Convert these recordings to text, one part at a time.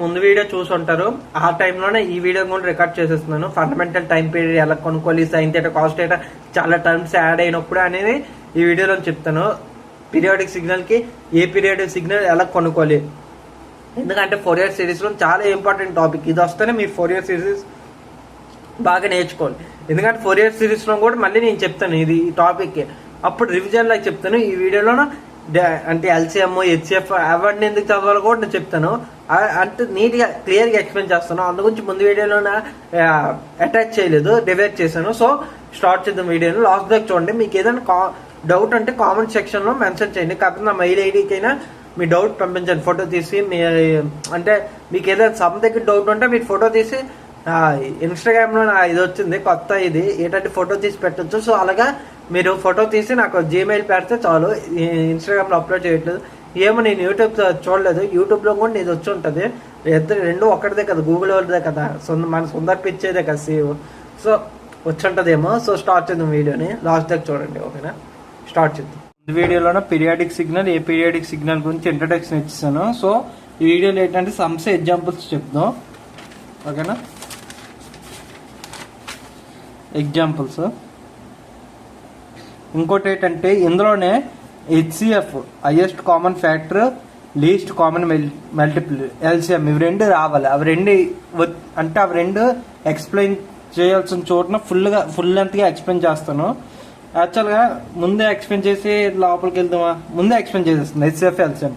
ముందు వీడియో చూసి ఉంటారు. ఆ టైంలోనే ఈ వీడియో కూడా రికార్డ్ చేసేస్తున్నాను. ఫండమెంటల్ టైం పీరియడ్ ఎలా కొనుక్కోవాలి, సైన్ థీటా కాస్ థీటా చాలా టర్మ్స్ యాడ్ అయినప్పుడు అనేది ఈ వీడియోలో చెప్తాను. పీరియాడిక్ సిగ్నల్ కి ఏ పీరియాడిక్ సిగ్నల్ ఎలా కొనుక్కోవాలి, ఎందుకంటే ఫోరియర్ సిరీస్ లో చాలా ఇంపార్టెంట్ టాపిక్ ఇది. వస్తేనే మీరు ఫోరియర్ సిరీస్ బాగా నేర్చుకోవాలి. ఎందుకంటే ఫోరియర్ సిరీస్ లో కూడా మళ్ళీ నేను చెప్తాను ఇది ఈ టాపిక్, అప్పుడు రివిజన్ లాగా చెప్తాను. ఈ వీడియోలో అంటే ఎల్సిఎం, హెచ్సిఎఫ్ అవన్నీ ఎందుకు చదవాలో కూడా నేను చెప్తాను. అంటే నీట్ గా క్లియర్ గా ఎక్స్ప్లెయిన్ చేస్తాను. అందు గురించి ముందు వీడియోలో అటాచ్ చేయలేదు, డివైడ్ చేశాను. సో స్టార్ట్ చేద్దాం వీడియోని. లాస్ట్ దాకా చూడండి. మీకు ఏదైనా డౌట్ అంటే కామెంట్ సెక్షన్ లో మెన్షన్ చేయండి. కాకపోతే నా మెయిల్ ఐడికైనా మీ డౌట్ పంపించండి ఫోటో తీసి. మీ అంటే మీకు ఏదైనా సమ్ దగ్గర డౌట్ ఉంటే మీరు ఫోటో తీసి ఇన్స్టాగ్రామ్ లో ఇది వచ్చింది కొత్త, ఇది ఏంటంటే ఫోటో తీసి పెట్టచ్చు. సో అలాగా మీరు ఫోటో తీసి నాకు జీమెయిల్ పెడితే చాలు. ఇన్స్టాగ్రామ్ లో అప్లోడ్ చేయట్లేదు. ఏమో నేను యూట్యూబ్ చూడలేదు. యూట్యూబ్ లో కూడా ఇది వచ్చి ఉంటుంది. రెండు ఒకటిదే కదా, గూగుల్ వాళ్ళదే కదా, మన సుందర్ పిచ్చేదే కదా సేవ్. సో వచ్చి ఉంటుందేమో. సో స్టార్ట్ చేద్దాం వీడియోని. లాస్ట్ దాకా చూడండి. ఓకేనా, స్టార్ట్ చేద్దాం. ఈ వీడియోలో పీరియాడిక్ సిగ్నల్, ఏ పీరియాడిక్ సిగ్నల్ గురించి ఇంట్రడక్షన్ ఇచ్చాను. సో ఈ వీడియోలో ఏంటంటే సమ్స్ ఎగ్జాంపుల్స్ చెప్దాం. ఓకేనా, ఎగ్జాంపుల్స్. ఇంకోటి ఏంటంటే ఇందులోనే HCF highest common factor, least common multiple, LCM ఇవి రెండు రావాలి. అవి రెండు ఎక్స్ప్లెయిన్ చేయాల్సిన చోటున ఫుల్ లెంత్గా ఎక్స్ప్లెయిన్ చేస్తాను. యాక్చువల్గా ముందే ఎక్స్ప్లెయిన్ చేసి లోపలికి వెళ్దామా, ముందే ఎక్స్ప్లెయిన్ చేసేస్తుంది హెచ్సిఎఫ్, ఎల్సిఎం.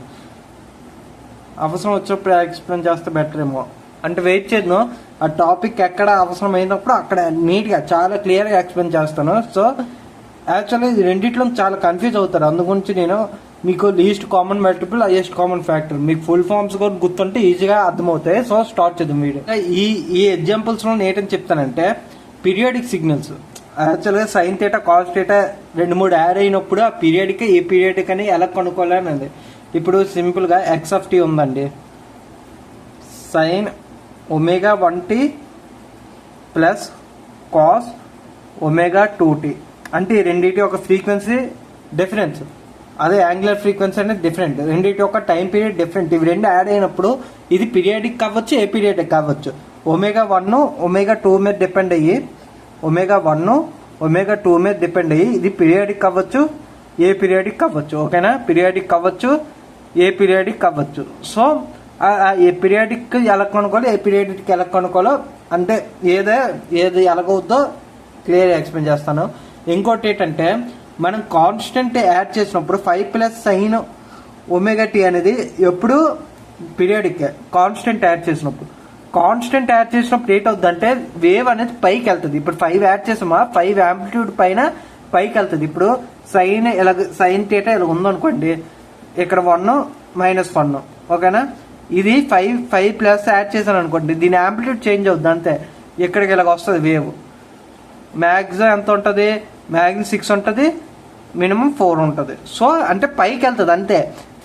అవసరం వచ్చినప్పుడు ఎక్స్ప్లెయిన్ చేస్తే బెటర్ ఏమో. అంటే వెయిట్ చేద్దాం. ఆ టాపిక్ ఎక్కడ అవసరం అయినప్పుడు అక్కడ నీట్గా చాలా క్లియర్గా ఎక్స్ప్లెయిన్ చేస్తాను. సో యాక్చువల్గా ఇది రెండిట్లో చాలా కన్ఫ్యూజ్ అవుతారు. అందుగురించి నేను మీకు least common multiple, highest common factor మీకు ఫుల్ ఫామ్స్ కూడా గుర్తుంటే ఈజీగా అర్థమవుతాయి. సో స్టార్ట్ చేద్దాం వీడియో. ఈ ఎగ్జాంపుల్స్లో నేనేంటని చెప్తానంటే పీరియాడిక్ సిగ్నల్స్ యాక్చువల్గా sine theta cos theta 2-3 add అయినప్పుడు ఆ పీరియాడిక్ ఏ పీరియాడిక్ అని ఎలా కొనుక్కోవాలని. ఇప్పుడు సింపుల్గా ఎక్స్ ఆఫ్ టీ ఉందండి, sine omega 1t plus cos omega 2t. అంటే ఈ రెండింటి ఒక ఫ్రీక్వెన్సీ డిఫరెన్స్, అదే యాంగులర్ ఫ్రీక్వెన్సీ అనేది డిఫరెంట్. రెండింటి ఒక టైం పీరియడ్ డిఫరెంట్. ఇవి రెండు యాడ్ అయినప్పుడు ఇది పీరియాడిక్ కావచ్చు, ఏ పీరియాడిక్ కావచ్చు. ఒమేగా 1 ఒమేగా 2 మీద డిపెండ్ అయ్యి, ఒమేగా 1 ఒమేగా 2 మీద డిపెండ్ అయ్యి ఇది పీరియాడిక్ కావచ్చు, ఏ పీరియాడిక్ కావచ్చు. ఓకేనా, పీరియాడిక్ కావచ్చు, ఏ పీరియాడిక్ కావచ్చు. సో ఏ పీరియాడిక్ ఎలా కొనుక్కోవాలో, ఏ పీరియాడిక్ ఎలా కొనుక్కోవాలో, అంటే ఏది ఎలాగవుద్దో క్లియర్గా ఎక్స్ప్లెయిన్ చేస్తాను. ఇంకోటి ఏంటంటే మనం కాన్స్టెంట్ యాడ్ చేసినప్పుడు 5 ప్లస్ సైన్ ఒమేగా టీ అనేది ఎప్పుడు పీరియాడిక్. కాన్స్టెంట్ యాడ్ చేసినప్పుడు ఏటవుద్దంటే వేవ్ అనేది పైకి వెళ్తుంది. ఇప్పుడు 5 యాడ్ చేసామా, 5 యాంప్లిట్యూడ్ పైన పైకి వెళ్తుంది. ఇప్పుడు సైన్ థీటా ఇలా ఉందనుకోండి, ఇక్కడ 1 -1. ఓకేనా, ఇది 5 ప్లస్ యాడ్ చేశాను అనుకోండి, దీని యాంప్లిట్యూడ్ చేంజ్ అవుద్ది అంతే. ఇక్కడికి ఇలాగ వస్తుంది వేవ్. మ్యాక్సిమం ఎంత ఉంటుంది, మ్యాక్సిమం 6 ఉంటుంది, మినిమం 4 ఉంటుంది. సో అంటే పైకి వెళ్తుంది అంతే,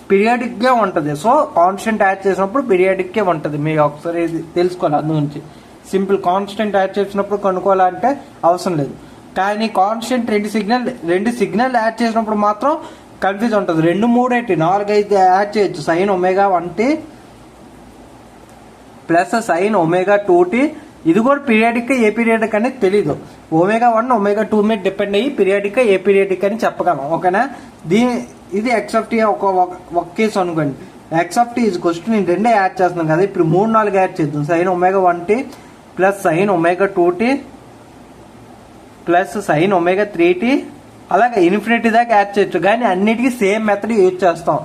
పీరియాడిక్గా ఉంటుంది. సో కాన్స్టెంట్ యాడ్ చేసినప్పుడు పీరియాడిక్గా ఉంటుంది. మీరు ఒకసారి ఇది తెలుసుకోవాలి. అందు గురించి సింపుల్ కాన్స్టెంట్ యాడ్ చేసినప్పుడు కొనుక్కోవాలంటే అవసరం లేదు. కానీ కాన్స్టెంట్ రెండు సిగ్నల్ యాడ్ చేసినప్పుడు మాత్రం కన్ఫ్యూజ్ ఉంటుంది. 2, 3 ఏంటి, 4, 5 యాడ్ చేయొచ్చు. Sine omega 1t plus sine omega 2t. ఇది కూడా పీరియాడిక్, ఏ పీరియాడిక్ అనేది తెలీదు. ఒమేగా 1 ఒమేగా 2 మీద డిపెండ్ అయ్యి పీరియాడిక్, ఏ పీరియాడిక్ అని చెప్పగలం. ఓకేనా, ఇది ఎక్స్ ఆఫ్ టీ ఒక కేసు అనుకోండి. ఎక్స్ ఆఫ్ టీ నేను రెండే యాడ్ చేస్తున్నాను కదా, ఇప్పుడు 3, 4 యాడ్ చేద్దాం. Sine omega 1t plus sine omega 2t plus sine omega 3t, అలాగే ఇన్ఫినిటీ దాకా యాడ్ చేయొచ్చు. కానీ అన్నిటికీ సేమ్ మెథడ్ యూజ్ చేస్తాం.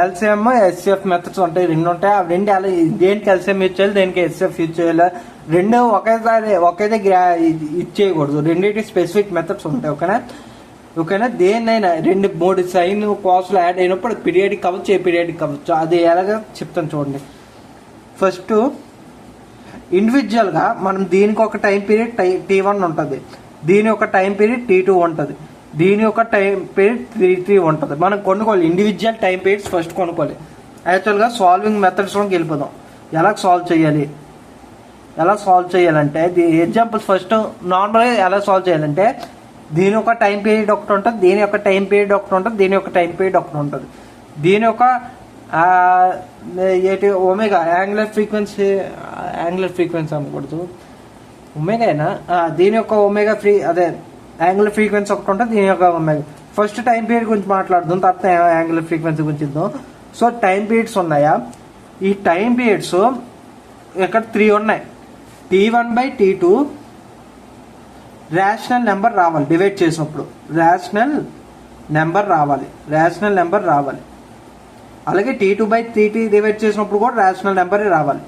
ఎల్సిఎం, హెచ్సిఎఫ్ మెథడ్స్ ఉంటాయి, 2 ఉంటాయి. అవి 2 అలా దేనికి ఎల్సిఎం యూజ్ చేయాలి, దేనికి హెచ్సిఎఫ్ యూజ్ చేయాలి, 2 ఒకే దగ్గర ఇచ్చేయకూడదు. రెండింటి స్పెసిఫిక్ మెథడ్స్ ఉంటాయి. ఓకేనా, దేన్నైనా 2, 3 సైన్ కాస్లు యాడ్ అయినప్పుడు పీరియాడిక్ కావచ్చు, ఏ పీరియాడిక్ కావచ్చు. అది ఎలాగో చెప్తాను చూడండి. ఫస్ట్ ఇండివిజువల్గా మనం దీనికి ఒక టైం పీరియడ్ T1 ఉంటుంది, దీని ఒక టైం పీరియడ్ T2 ఉంటుంది, దీని ఒక టైం పీరియడ్ T3 ఉంటుంది. మనం కొనుక్కోవాలి ఇండివిజువల్ టైం పీరియడ్స్ ఫస్ట్ కొనుక్కోవాలి. యాక్చువల్గా సాల్వింగ్ మెథడ్స్లోకి వెళ్ళిపోదాం. ఎలా సాల్వ్ చేయాలంటే ఎగ్జాంపుల్స్ ఫస్ట్ నార్మల్గా ఎలా సాల్వ్ చేయాలంటే దీని ఒక టైం పీరియడ్ ఒకటి ఉంటుంది, దీని యొక్క టైం పీరియడ్ ఒకటి ఉంటుంది, దీని యొక్క టైం పీరియడ్ ఒకటి ఉంటుంది. దీని యొక్క ఏంటి ఒమేగా యాంగులర్ ఫ్రీక్వెన్సీ అనకూడదు, ఒమేగానా, దీని యొక్క ఒమేగా అదే యాంగులర్ ఫ్రీక్వెన్సీ ఒకటి ఉంటుంది, దీని యొక్క ఒమేగా. ఫస్ట్ టైం పీరియడ్ గురించి మాట్లాడుదాం, తర్వాత యాంగులర్ ఫ్రీక్వెన్సీ గురించి ఇద్దాం. సో టైం పీరియడ్స్ ఉన్నాయా, ఈ టైం పీరియడ్స్ ఇక్కడ 3 ఉన్నాయి. T1/T2 రేషనల్ నెంబర్ రావాలి, డివైడ్ చేసినప్పుడు రేషనల్ నెంబర్ రావాలి. అలాగే T2/T2 డివైడ్ చేసినప్పుడు కూడా రేషనల్ నెంబరే రావాలి.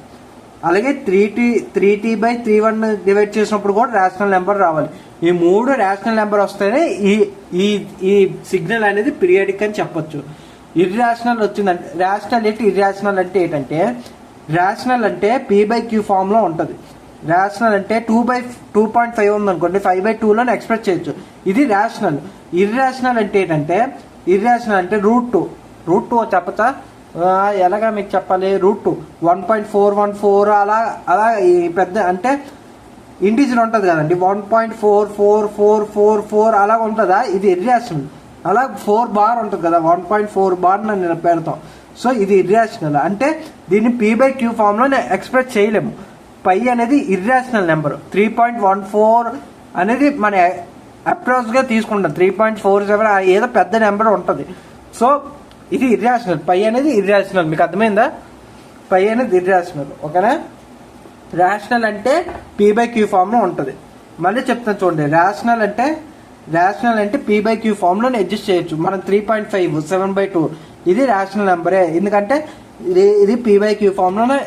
అలాగే 3T/3T/3 డివైడ్ చేసినప్పుడు కూడా రేషనల్ నెంబర్ రావాలి. ఈ 3 రేషనల్ నెంబర్ వస్తేనే ఈ సిగ్నల్ అనేది పీరియాడిక్ అని చెప్పొచ్చు. ఇర్రాషనల్ వచ్చిందంటే, రేషనల్ ఏంటి, ఇర్రాషనల్ అంటే ఏంటంటే, రేషనల్ అంటే P/Q ఫామ్ లో ఉంటుంది. రేషనల్ అంటే 2/2.5 ఉందనుకోండి, 5/2 ఎక్స్ప్రెస్ చేయొచ్చు, ఇది రేషనల్. ఇర్రాషనల్ అంటే ఏంటంటే, ఇర్రాషనల్ అంటే రూట్ 2 చెప్పచ్చా, ఎలాగా మీకు చెప్పాలి, √2 1.414 అలా ఈ పెద్ద అంటే ఇంటిజర్ ఉంటుంది కదండి, 1.4444 అలా ఉంటుందా, ఇది ఇర్రాషనల్. అలా 4 బార్ ఉంటుంది కదా, 1.4 బార్ నేను పెడతాం. సో ఇది ఇర్రాషనల్ అంటే దీన్ని P/Q ఫామ్ లో ఎక్స్ప్రెస్ చేయలేము. పై అనేది ఇర్రాషనల్ నెంబర్. 3.14 అనేది మన అప్రాక్స్ గా తీసుకుంటాం, 3.47 ఏదో పెద్ద నెంబర్ ఉంటుంది. సో ఇది ఇర్రాషనల్, పై అనేది ఇర్రాషనల్. మీకు అర్థమైందా, పై అనేది ఇర్రాషనల్. ఓకేనా. రేషనల్ అంటే P/Q ఫామ్ లో ఉంటుంది. మళ్ళీ చెప్తాను చూడండి, రేషనల్ అంటే P/Q ఫామ్ లో అడ్జస్ట్ చేయొచ్చు. మనం 3.5 7/2 ఇది రేషనల్ నెంబరే, ఎందుకంటే ఇది P/Q ఫామ్ లోనే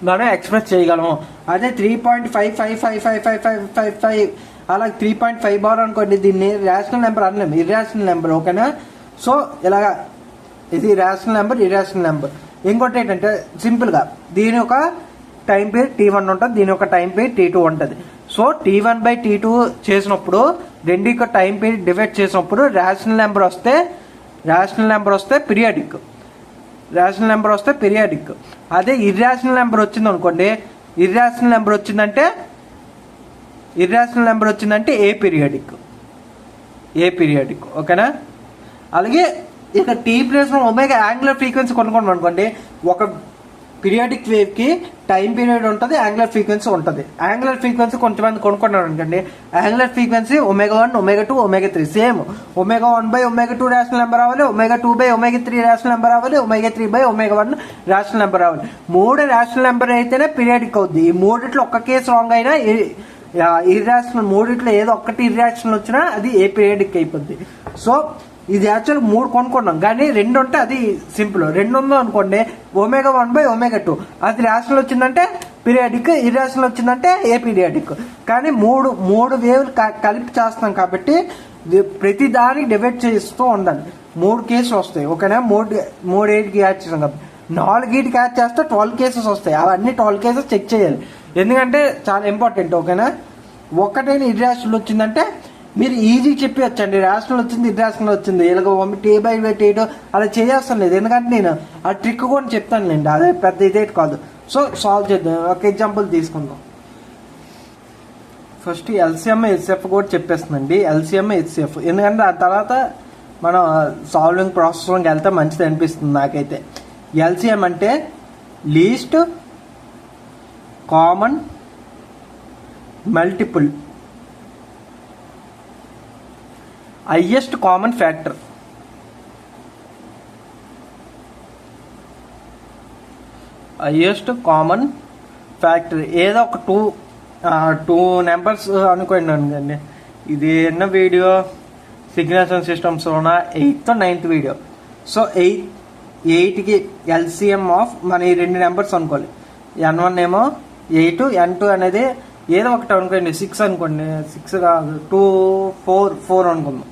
మనం ఎక్స్ప్రెస్ చేయగలము. అదే 3.555555 అలా 3.5 బార్ అనుకోండి, దీన్ని రేషనల్ నెంబర్ అనలేము, ఇర్రాషనల్ నెంబర్. ఓకేనా. సో ఇలాగా ఇది రేషనల్ నెంబర్, ఇర్రాషనల్ నెంబర్. ఇంకోటి ఏంటంటే సింపుల్గా దీని ఒక టైం పీరియడ్ T1 ఉంటుంది, దీని ఒక టైం పీరియడ్ T2 ఉంటుంది. సో T1/T2 చేసినప్పుడు రెండు టైం పీరియడ్ డివైడ్ చేసినప్పుడు రేషనల్ నెంబర్ వస్తే పీరియాడిక్. అదే ఇర్రాషనల్ నెంబర్ వచ్చింది అనుకోండి, ఇర్రాషనల్ నెంబర్ వచ్చిందంటే ఏ పీరియాడిక్. ఓకేనా. అలాగే ఇక T ప్లేస్ లో ఒమేగా యాంగులర్ ఫ్రీక్వెన్సీ కొనుక్కోండి అనుకోండి, ఒక పీరియాడిక్ వేవ్ కి టైం పీరియడ్ ఉంటుంది, యాంగులర్ ఫ్రీక్వెన్సీ ఉంటుంది. యాంగులర్ ఫ్రీక్వెన్సీ కొంతమంది కొనుక్కున్నారు అనుకోండి, angular frequency ω1 ω2 ω3 same. ω1/ω2 rational number రావాలి, ω2/ω3 రేషనల్ నెంబర్ రావాలి, ω3/ω1 రేషనల్ నెంబర్ రావాలి. 3 రేషనల్ నెంబర్ అయితేనే పీరియాడిక్ అవుద్ది. ఈ మూడిట్లో ఒక్క కేసు రాంగ్ అయినా ఇర్రాషనల్, మూడిట్లో ఏదో ఒక్కటి ఇర్రాషనల్ వచ్చినా అది ఏ పీరియాడిక్ అయిపోద్ది. సో ఇది యాక్చువల్ 3 కొనుక్కున్నాం, కానీ 2 ఉంటే అది సింపుల్. 2 ఉందో అనుకోండి, ω1/ω2 అది రేషనల్ వచ్చిందంటే పీరియాడిక్, ఇర్రాషనల్ వచ్చిందంటే ఏ పీరియాడిక్. కానీ మూడు వేవ్లు కలిపి చేస్తాం కాబట్టి ప్రతి దానికి డివైడ్ చేస్తూ ఉండాలి. 3 కేసులు వస్తాయి. ఓకేనా. 3 8కి యాడ్ చేస్తాం కాబట్టి 4 8కి యాడ్ చేస్తే 12 కేసెస్ వస్తాయి. అవన్నీ 12 కేసెస్ చెక్ చేయాలి, ఎందుకంటే చాలా ఇంపార్టెంట్. ఓకేనా. ఒక్కటైనా ఇర్రాషనల్ వచ్చిందంటే మీరు ఈజీ చెప్పి వచ్చండి, రేషనల్ వచ్చింది, ఇర్రాషనల్ వచ్చింది, ఇలాగ T/T2 అలా చేయాల్సిన లేదు, ఎందుకంటే నేను ఆ ట్రిక్ కూడా చెప్తానులేండి, అదే పెద్ద ఇదే కాదు. సో సాల్వ్ చేద్దాం. ఒక ఎగ్జాంపుల్ తీసుకుందాం. ఫస్ట్ LCM HCF కూడా చెప్పేస్తుందండి, LCM HCF, ఎందుకంటే ఆ తర్వాత మనం సాల్వింగ్ ప్రాసెస్లోకి వెళ్తే మంచిది అనిపిస్తుంది నాకైతే. LCM అంటే least common multiple highest common factor. ఏదో ఒక టూ నెంబర్స్ అనుకోండి. ఇది ఎన్న వీడియో సిగ్నల్స్ అండ్ సిస్టమ్స్లోన 8th 9th వీడియో. సో 8కి LCM ఆఫ్ మన ఈ 2 నెంబర్స్ అనుకోవాలి. N1 ఏమో 8, N2 అనేది ఏదో ఒకటి అనుకోండి, 6 అనుకోండి, 6 కాదు 2 4 అనుకుందాం.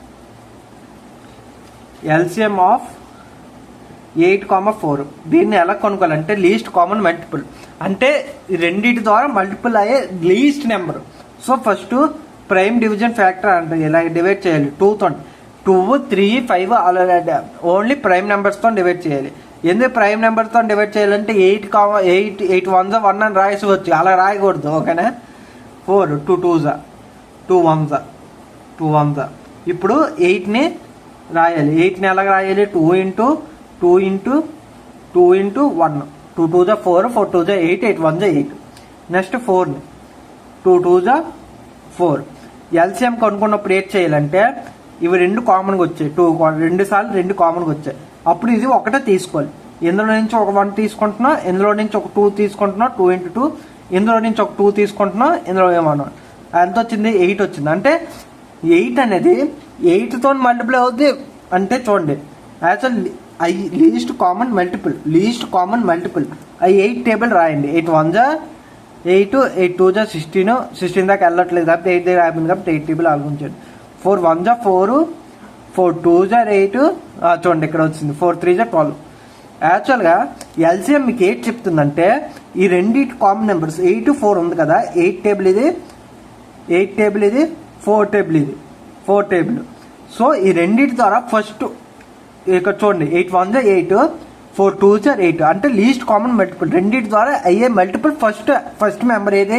LCM ఆఫ్ 8, 4 దీన్ని ఎలా కొనుక్కోవాలంటే లీస్ట్ కామన్ మల్టిపుల్, అంటే రెండింటి ద్వారా మల్టిపుల్ అయ్యే least number. So first prime division factor అంటే ఇలా డివైడ్ చేయాలి 2 తో. 2 3 5 అలా ఓన్లీ ప్రైమ్ నెంబర్స్తో డివైడ్ చేయాలి. ఎందుకు ప్రైమ్ నెంబర్తో డివైడ్ చేయాలంటే 8 1 అని రాయవచ్చు, అలా రాయకూడదు. ఓకేనా. 4 2 2 2 1. ఇప్పుడు 8ని రాయాలి. 8ని ఎలా రాయాలి, 2 × 2 × 2 2 into 1, 2 2 जा 4, 4 2 जा 8, 8 1 जा 8. నెక్స్ట్ 4, 2 2 जा 4. ఎల్సిఎం కనుక్కున్నప్పుడు ఏం చేయాలంటే ఇవి రెండు కామన్గా వచ్చాయి, 2 సార్లు 2 కామన్గా వచ్చాయి, అప్పుడు ఇది ఒకటే తీసుకోవాలి. ఇందులో నుంచి ఒక 1 తీసుకుంటున్నా, ఇందులో నుంచి ఒక 2 తీసుకుంటున్నా, 2 into 2, ఇందులో నుంచి ఒక 2 తీసుకుంటున్నా, ఇందులో ఏమన్నా ఎంత వచ్చింది, 8 వచ్చింది. అంటే 8 అనేది 8తో మల్టిప్లై అవుతుంది. అంటే చూడండి యాక్చువల్ లీస్ట్ కామన్ మల్టిపుల్ అవి 8 టేబుల్ రాయండి. 8 1 जा 8, 8 2 जा 16, 16 దాకా వెళ్ళట్లేదు కాబట్టి 8 దగ్గర అయిపోయింది కాబట్టి 8 టేబుల్ ఆలోచించండి. 4 1 जा 4, 4 2 जा 8, చూడండి ఇక్కడ వచ్చింది 4 3 जा 12. యాక్చువల్గా ఎల్సిఎం మీకు 8 చెప్తుందంటే ఈ రెండింటి కామన్ నెంబర్స్ 8 4 ఉంది కదా, 8 టేబుల్ ఇది, 8 టేబుల్ ఇది, 4 టేబుల్ ఇది, 4 టేబుల్. సో ఈ రెండింటి ద్వారా ఫస్ట్ ఇక్కడ చూడండి 8 1 जा 8, 4 2 जा 8, అంటే లీస్ట్ కామన్ మల్టిపుల్ రెండింటి ద్వారా అయ్యే మల్టిపుల్ ఫస్ట్ మెంబర్ ఏది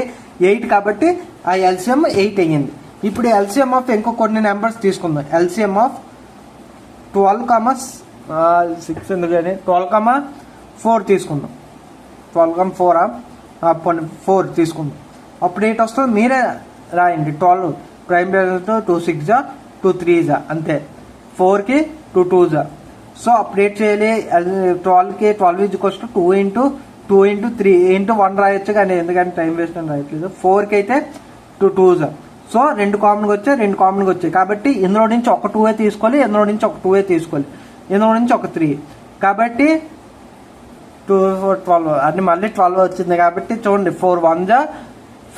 8 కాబట్టి ఆ ఎల్సిఎం 8 అయ్యింది. ఇప్పుడు ఎల్సిఎం ఆఫ్ ఇంకో కొన్ని నెంబర్స్ తీసుకుందాం. ఎల్సిఎం ఆఫ్ 12, 6 ఎందుకని 12, 4 తీసుకుందాం. 12, 4 తీసుకుందాం. అప్పుడు 8 వస్తుంది, మీరే రాయండి. 12 ప్రైమ్ బ్రాకెట్ 2 6 जा 2 3 जा అంతే, 4కి 2 2 जा. సో అప్పుడు ఏం చేయాలి, 12కి 12 ఈజ్ 2 into 3 into 1 రాయొచ్చు, కానీ ఎందుకంటే టైం వేస్ట్ అని రాయట్లేదు. 4కి అయితే 2 2 जा. సో 2 కామన్గా వచ్చాయి కాబట్టి ఇందులో నుంచి ఒక 2 తీసుకోవాలి, ఇందులో నుంచి ఒక 2 తీసుకోవాలి, ఇందులో నుంచి ఒక 3 కాబట్టి 2 4 12 అన్ని మళ్ళీ 12 వచ్చింది కాబట్టి చూడండి 4 1 जा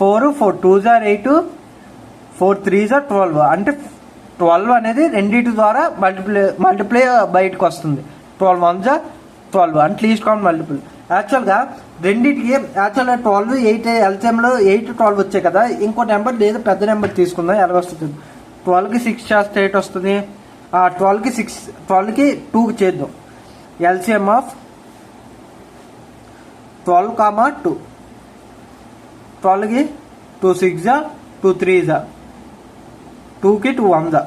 4, 4 2 जा 8, 4 3 जा 12. అంటే 12 అనేది రెండింటి ద్వారా మల్టిప్లై బయటకు వస్తుంది. 12 1 जा 12 అంటే లీస్ట్ కామన్ మల్టిపుల్. యాక్చువల్గా రెండింటికి యాక్చువల్గా 12 8 ఎల్సిఎంలో 8 12 వచ్చాయి కదా, ఇంకో నెంబర్ లేదు పెద్ద నెంబర్ తీసుకుందాం. ఎలా వస్తుంది, 12కి 6 చేస్తే 8 వస్తుంది, 12కి 2 చేద్దాం. ఎల్సిఎం ఆఫ్ 12, 2, 12కి 2 6 जा 2 3 जा 2కి 2 1 जा.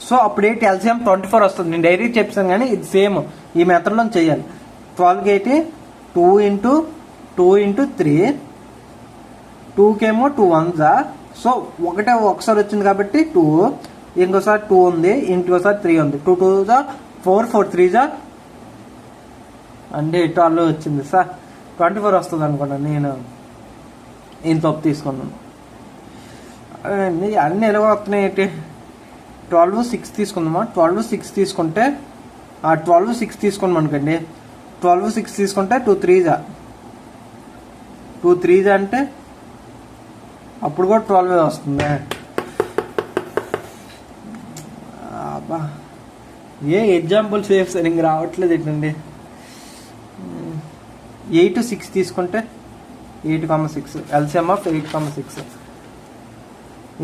సో అప్పుడు ఏంటి ఎల్సిఎం 24 వస్తుంది. నేను డైరెక్ట్ చెప్పాను కానీ ఇది సేమ్ ఈ మెథడ్లో చేయాలి. 12కి ఏంటి 2 into 3, 2కేమో 2 1 जा. సో ఒకసారి వచ్చింది కాబట్టి 2, ఇంకోసారి 2 ఉంది, ఇంకోసారి 3 ఉంది. 2 2 जा 4, 4 3 जा అంటే 12 వచ్చింది సార్. 24 వస్తుంది అనుకున్నాను, నేను ఇంత తప్పు తీసుకున్నాను. అన్నీ ఎలా వస్తున్నాయి ఏంటి, 12 6 తీసుకుందామా. 12 6 తీసుకుంటే 12 6 తీసుకున్నాం అనుకోండి, 12 6 తీసుకుంటే 2 3 जा 2 3 जा అంటే అప్పుడు కూడా 12 వస్తుంది. అబ్బా ఏ ఎగ్జాంపుల్ సేఫ్ సార్ ఇంక రావట్లేదు ఏంటండి. 8 6 తీసుకుంటే 8, 6 ఎల్సిఎం ఆఫ్ 8, 6.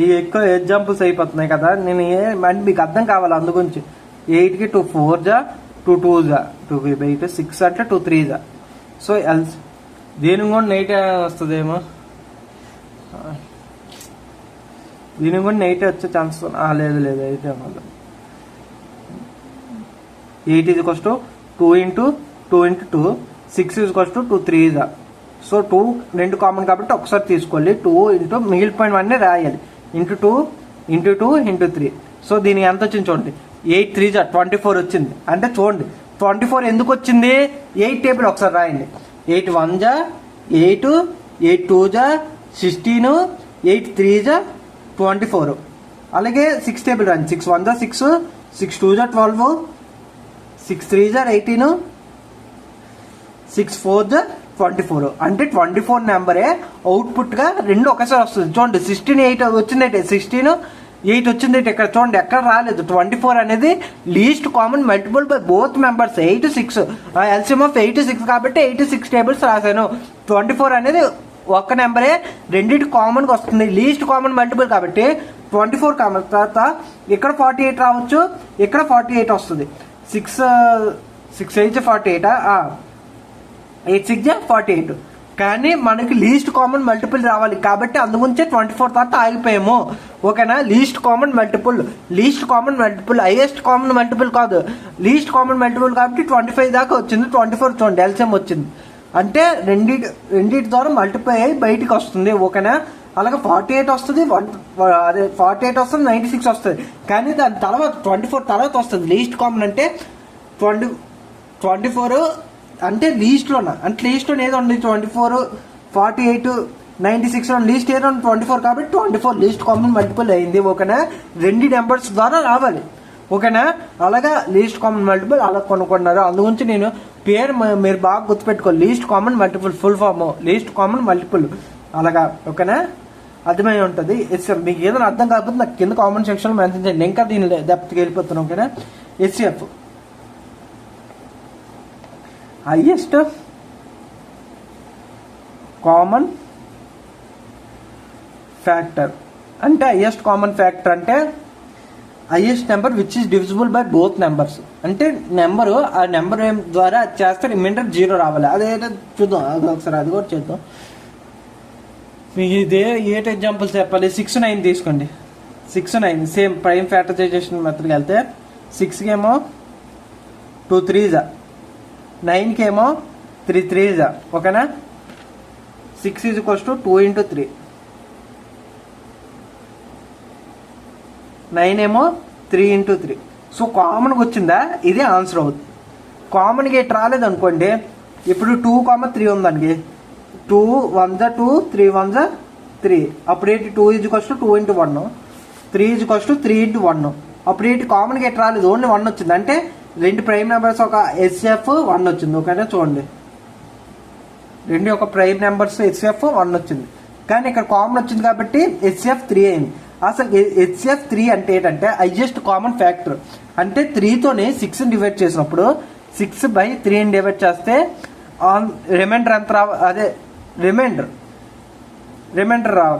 ఇవి ఎక్కువ ఎగ్జాంపుల్స్ అయిపోతున్నాయి కదా, నేను అంటే మీకు అర్థం కావాలి అందుగురించి. 8కి 2 4 जा 2 2 जा 2 8 6 అంటే 2 3 जा. సో దీనికి కూడా 8 వస్తుందేమో, దీనికి కూడా 8 వచ్చే ఛాన్స్ లేదు 8 అవ్వాలి. 8 is equals to 2 into 2, 6 is equals to 2 3 जा. సో 2 రెండు కామన్ కాబట్టి ఒకసారి తీసుకోవాలి. 2 into మిగిలిపోయినవన్నీ రాయాలి, ఇంటూ 2 into 2 into 3. సో దీనికి ఎంత వచ్చింది చూడండి, 8 3 जा 24 వచ్చింది. అంటే చూడండి 24 ఎందుకు వచ్చింది, 8 టేబుల్ ఒకసారి రాయండి. 8 1 जा 8, 8 2 जा 16, 8 3 जा 24. అలాగే 6 టేబుల్ రాయండి. 6 1 जा 6, 6 2 जा 12, 6 3 जा 18, 6 4 जा 24. అంటే 24 నెంబరే అవుట్పుట్ గా రెండు ఒకసారి వస్తుంది. చూడండి 16 8 వచ్చింది, 16 8 వచ్చింది. ఇక్కడ చూడండి ఎక్కడ రాలేదు. 24 అనేది least common multiple by both members. 8 6 LCM of 8 6 కాబట్టి 8 6 టేబుల్స్ రాశాను. 24 అనేది ఒక్క నెంబరే రెండింటి కామన్ గా వస్తుంది, లీస్ట్ కామన్ మల్టిపుల్ కాబట్టి 24 కామన్. తర్వాత ఇక్కడ 48 రావచ్చు, ఇక్కడ 48 వస్తుంది. 6 8 48, 8 6 48, కానీ మనకి లీస్ట్ కామన్ మల్టిపుల్ రావాలి కాబట్టి అందుగురించే 24 తర్వాత ఆగిపోయాము. ఓకేనా, least common multiple highest common multiple కాదు, లీస్ట్ కామన్ మల్టిపుల్ కాబట్టి 25 దాకా వచ్చింది. 24 చూడండి ఎల్సిఎం వచ్చింది అంటే రెండింటి ద్వారా మల్టిప్లై అయ్యి బయటికి వస్తుంది. ఓకేనా, అలాగే 48 వస్తుంది, 48 వస్తుంది, 96 వస్తుంది. కానీ దాని తర్వాత 24 తర్వాత వస్తుంది లీస్ట్ కామన్ అంటే 24 అంటే లీస్ట్లో ఏదో ఉంది 24, 48, 96 లీస్ట్ ఏదో 24 కాబట్టి 24 లీస్ట్ కామన్ మల్టిపుల్ అయింది. ఓకేనా, 2 నెంబర్స్ ద్వారా రావాలి. ఓకేనా, అలాగా లీస్ట్ కామన్ మల్టిపుల్ అలా కొనుక్కున్నారు. అందుగురించి నేను పేరు మీరు బాగా గుర్తుపెట్టుకోవాలి, least common multiple full form least common multiple అలాగా. ఓకేనా, అర్థమై ఉంటుంది. మీకు ఏదైనా అర్థం కాకపోతే నాకు కింద కామెంట్ సెక్షన్లో మెన్షన్ చేయండి, ఇంకా దీని డెప్త్కి వెళ్ళిపోతున్నాను. ఓకేనా, హెచ్సిఎఫ్ హైయెస్ట్ కామన్ ఫ్యాక్టర్ అంటే హైయెస్ట్ కామన్ ఫ్యాక్టర్ అంటే highest number which is divisible by both numbers. అంటే ఆ నెంబర్ ద్వారా చేస్తే రిమైండర్ 0 రావాలి. అదేదో చూద్దాం, అది ఒకసారి అది కూడా చేద్దాం. మీకు ఇదే ఏట్ ఎగ్జాంపుల్స్ చెప్పాలి. 6, 9 తీసుకోండి. 6, 9 సేమ్ ప్రైమ్ ఫ్యాక్టరైజేషన్ మెథడ్కి వెళ్తే 6కి ఏమో 2 3s, 9కి ఏమో 3 3s. ఓకేనా, 6 = 2 × 3, 9 ఏమో 3 × 3. సో కామన్గా వచ్చిందా, ఇదే ఆన్సర్ అవుతుంది. కామన్గా ఎట్ రాలేదు అనుకోండి, ఇప్పుడు 2, 3 ఉందండి, 2 1s 2, 3 1s 3. అప్పుడు ఏంటి 2 = 2 × 1, 3 = 3 × 1. అప్పుడు ఏంటి కామన్గా ఎట్ రాలేదు, ఓన్లీ 1 వచ్చింది. అంటే 2 ప్రైమ్ నెంబర్స్ ఒక హెచ్సిఎఫ్ 1 వచ్చింది. ఓకేనా, చూడండి 2 ఒక ప్రైమ్ నెంబర్స్ హెచ్సిఎఫ్ 1 వచ్చింది. కానీ ఇక్కడ కామన్ వచ్చింది కాబట్టి హెచ్సిఎఫ్ 3 అయింది. అసలు హెచ్సిఎఫ్ 3 అంటే ఏంటంటే హైయెస్ట్ కామన్ ఫ్యాక్టర్. అంటే 3తోనే 6ని డివైడ్ చేసినప్పుడు 6/3ని డివైడ్ చేస్తే రిమైండర్ ఎంత అదే రిమైండర్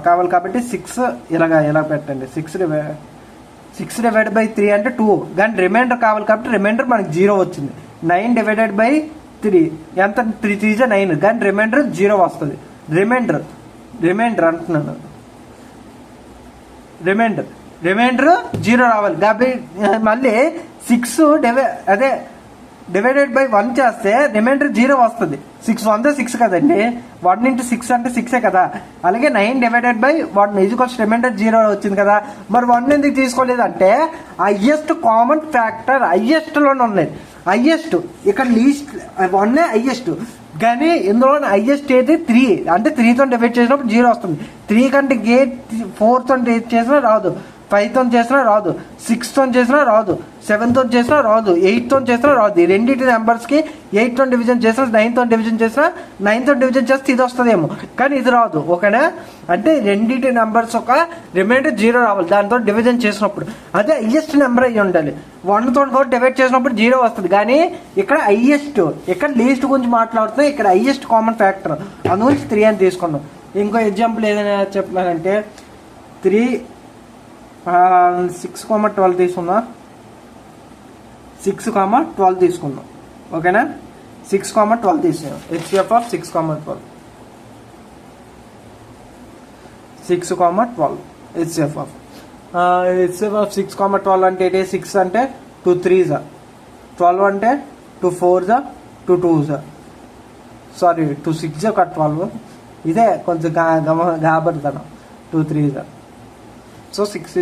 కావాలి కాబట్టి 6 ఇలా పెట్టండి. 6/3 అంటే 2, కానీ రిమైండర్ కావాలి కాబట్టి రిమైండర్ మనకి 0 వచ్చింది. 9/3 ఎంత, 3 3s 9, కానీ రిమైండర్ 0 వస్తుంది. రిమైండర్ అంటున్నాను, రిమైండర్ 0 రావాలి కాబట్టి మళ్ళీ 6 డివైడెడ్ బై 1 చేస్తే రిమైండర్ 0 వస్తుంది. 6 1 6 కదండి, 1 × 6 అంటే 6 కదా. అలాగే 9/1 రిమైండర్ 0 వచ్చింది కదా. మరి 1 ఎందుకు తీసుకోలేదు అంటే హైయెస్ట్ కామన్ ఫ్యాక్టర్ హైయెస్ట్లోనే ఉన్నది. హైయెస్ట్ ఇక్కడ లీస్ట్ 1 హైయెస్ట్, కానీ ఇందులో హైయెస్ట్ ఏది 3. అంటే 3తో డివైడ్ చేసినప్పుడు 0 వస్తుంది. 3 కంటే 4తో చేసినా రాదు, 5తో చేసినా రాదు, 6తో చేసినా రాదు, 7తో చేసినా రాదు, 8తో చేసినా రాదు. ఈ రెండింటి నెంబర్స్కి 8తో డివిజన్ చేసినా, 9తో డివిజన్ చేసినా, 9తో డివిజన్ చేస్తే ఇది వస్తుందేమో, కానీ ఇది రాదు. ఓకేనా, అంటే రెండింటి నెంబర్స్ ఒక రిమైండర్ 0 రావాలి దాంతో డివిజన్ చేసినప్పుడు. అదే హైయెస్ట్ నెంబర్ అయ్యి ఉండాలి. 1తో కూడా డివైడ్ చేసినప్పుడు 0 వస్తుంది. కానీ ఇక్కడ హైయెస్ట్, ఇక్కడ లీస్ట్ గురించి మాట్లాడుతున్నాం, ఇక్కడ హైయెస్ట్ కామన్ ఫ్యాక్టర్, అందుగురించి 3 అని తీసుకున్నాం. ఇంకో ఎగ్జాంపుల్ ఏదైనా చెప్పాలంటే 6,12 తీసుకుందాం. 6,12 తీసుకుందాం. ఓకేనా, 6,12 తీసుకున్నాం. హెచ్సిఎఫ్ ఆఫ్ 6,12 హెచ్సిఎఫ్ ఆఫ్ 6,12 అంటే ఏంటి? 6 అంటే 2 3s, 12 అంటే 2 4s, 2 2s, సారీ 2 6s ఒక 12. ఇదే కొంచెం గాబడతాను. 2 3s. సో 6 =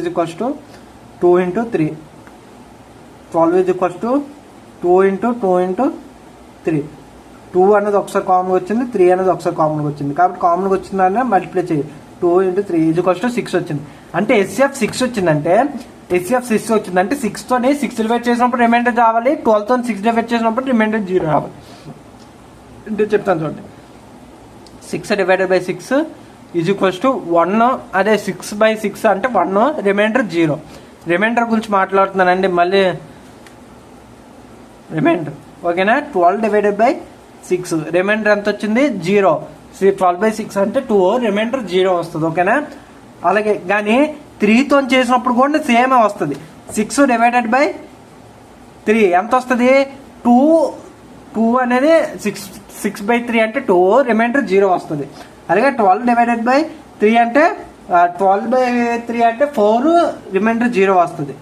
2 × 3, 12 = 2 × 2 × 3. 2 అనేది ఒకసారి కామన్గా వచ్చింది, 3 అనేది ఒకసారి కామన్గా వచ్చింది. కాబట్టి కామన్గా వచ్చిందని మల్టిప్లై చేయి. 2 × 3 = 6 వచ్చింది. అంటే హెచ్సిఎఫ్ 6 వచ్చిందంటే 6తోనే 6 డివైడ్ చేసినప్పుడు రిమైండర్ రావాలి, 12తో 6 డివైడ్ చేసినప్పుడు రిమైండర్ 0 రావాలి. అంటే చెప్తాను చూడండి. 6/6 = 1. అదే 6/6 అంటే 1, రిమైండర్ 0. రిమైండర్ గురించి మాట్లాడుతున్నానండి మళ్ళీ. రిమైండర్ ఓకేనా, 12/6 రిమైండర్ ఎంత వచ్చింది? 0. 12/6 అంటే 2, రిమైండర్ 0 వస్తుంది. ఓకేనా, అలాగే కానీ 3తో చేసినప్పుడు కూడా సేమే వస్తుంది. 6/3 ఎంత వస్తుంది? 2 అనేది 6/3 అంటే 2, రిమైండర్ 0 వస్తుంది. అలాగే 12/3 అంటే 12/3 అంటే 4, రిమైండర్ 0 వస్తుంది.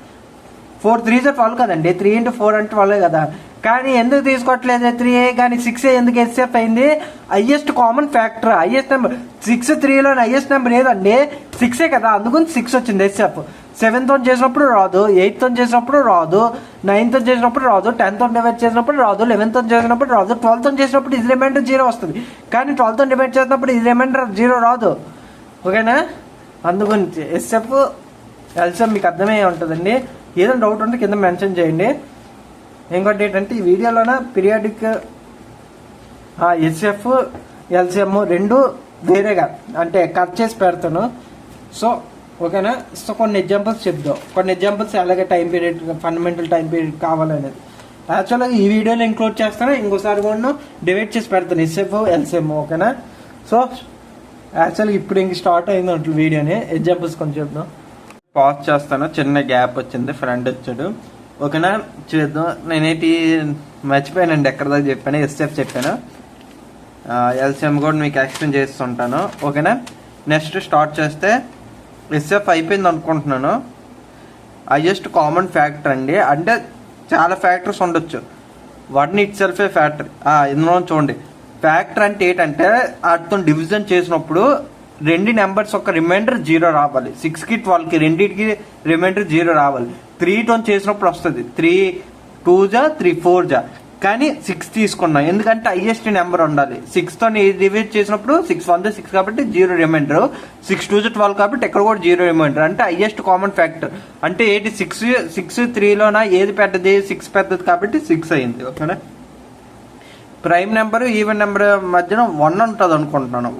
4 3s 12 కదండి, 3 × 4 అంటే 12 కదా. కానీ ఎందుకు తీసుకోవట్లేదు 3 కానీ 6 ఎందుకు ఎస్ఎఫ్ అయింది? Highest common factor, highest number 6 3లో హైయెస్ట్ నెంబర్ ఏదండి? 6 కదా, అందుకని 6 వచ్చింది ఎస్ఎఫ్. 7తో చేసినప్పుడు రాదు, 8తో చేసినప్పుడు రాదు, 9తో చేసినప్పుడు రాదు, 10తో డివైడ్ చేసినప్పుడు రాదు, 11తో చేసినప్పుడు రాదు, 12తో చేసినప్పుడు ఇది రిమైండర్ 0 వస్తుంది. కానీ 12తో డివైడ్ చేసినప్పుడు ఇది రిమైండర్ 0 రాదు. ఓకేనా? అందుగురించి ఎస్ఎఫ్ ఎల్సిఎం మీకు అర్థమయ్యే ఉంటుందండి. ఏదైనా డౌట్ ఉంటే కింద మెన్షన్ చేయండి. ఇంకోటి ఏంటంటే ఈ వీడియోలోన పీరియాడిక్ ఎస్ఎఫ్ ఎల్సిఎం రెండు వేరేగా అంటే కట్ చేసి పెడతాను. సో ఓకేనా? సో కొన్ని ఎగ్జాంపుల్స్ చెప్దాం, కొన్ని ఎగ్జాంపుల్స్ అలాగే time period, fundamental time period కావాలనేది యాక్చువల్గా ఈ వీడియోలో ఇంక్లూడ్ చేస్తాను. ఇంకోసారి కూడా డివైడ్ చేసి పెడతాను ఎస్ఎఫ్ ఎల్సిఎం. ఓకేనా? సో యాక్చువల్గా ఇప్పుడు ఇంక స్టార్ట్ అయింది అంటే వీడియోని ఎగ్జాంపుల్స్ కొంచెం చెప్దాం. పాజ్ చేస్తాను, చిన్న గ్యాప్ వచ్చింది, ఫ్రెండ్ వచ్చాడు. ఓకేనా? చూద్దాం. నేనేంటి మర్చిపోయానండి ఎక్కడ దాకా చెప్పాను, ఎస్ఎఫ్ చెప్పాను, ఎల్సిఎం కూడా మీకు ఎక్స్ప్లెయిన్ చేస్తుంటాను. ఓకేనా? నెక్స్ట్ స్టార్ట్ చేస్తే ఎస్ఎఫ్ అయిపోయింది అనుకుంటున్నాను. హైయెస్ట్ కామన్ ఫ్యాక్టర్ అండి, అంటే చాలా ఫ్యాక్టర్స్ ఉండొచ్చు, 1 ఇట్ సెల్ఫ్ ఏ ఫ్యాక్టర్. ఇందులో చూడండి, ఫ్యాక్టర్ అంటే ఏంటంటే వాటితో డివిజన్ చేసినప్పుడు రెండు నెంబర్స్ ఒక రిమైండర్ 0 రావాలి. 6కి 12కి రెండింటికి రిమైండర్ 0 రావాలి. 3తో చేసినప్పుడు వస్తుంది 3 2 3 4. కానీ 6 తీసుకున్నాం ఎందుకంటే హైయెస్ట్ నెంబర్ ఉండాలి. 6తో డివైడ్ చేసినప్పుడు 6 1 6 కాబట్టి 0 రిమైండర్, 6 2 12 కాబట్టి ఎక్కడ కూడా 0 రిమైండర్. అంటే హైయెస్ట్ కామన్ ఫ్యాక్టర్ అంటే ఏంటి? 6 3లోన ఏది పెద్దది? 6 పెద్దది కాబట్టి 6 అయింది. ఓకేనా? ప్రైమ్ నెంబర్ ఈవెన్ నెంబర్ మధ్యన 1 ఉంటుంది అనుకుంటున్నాను.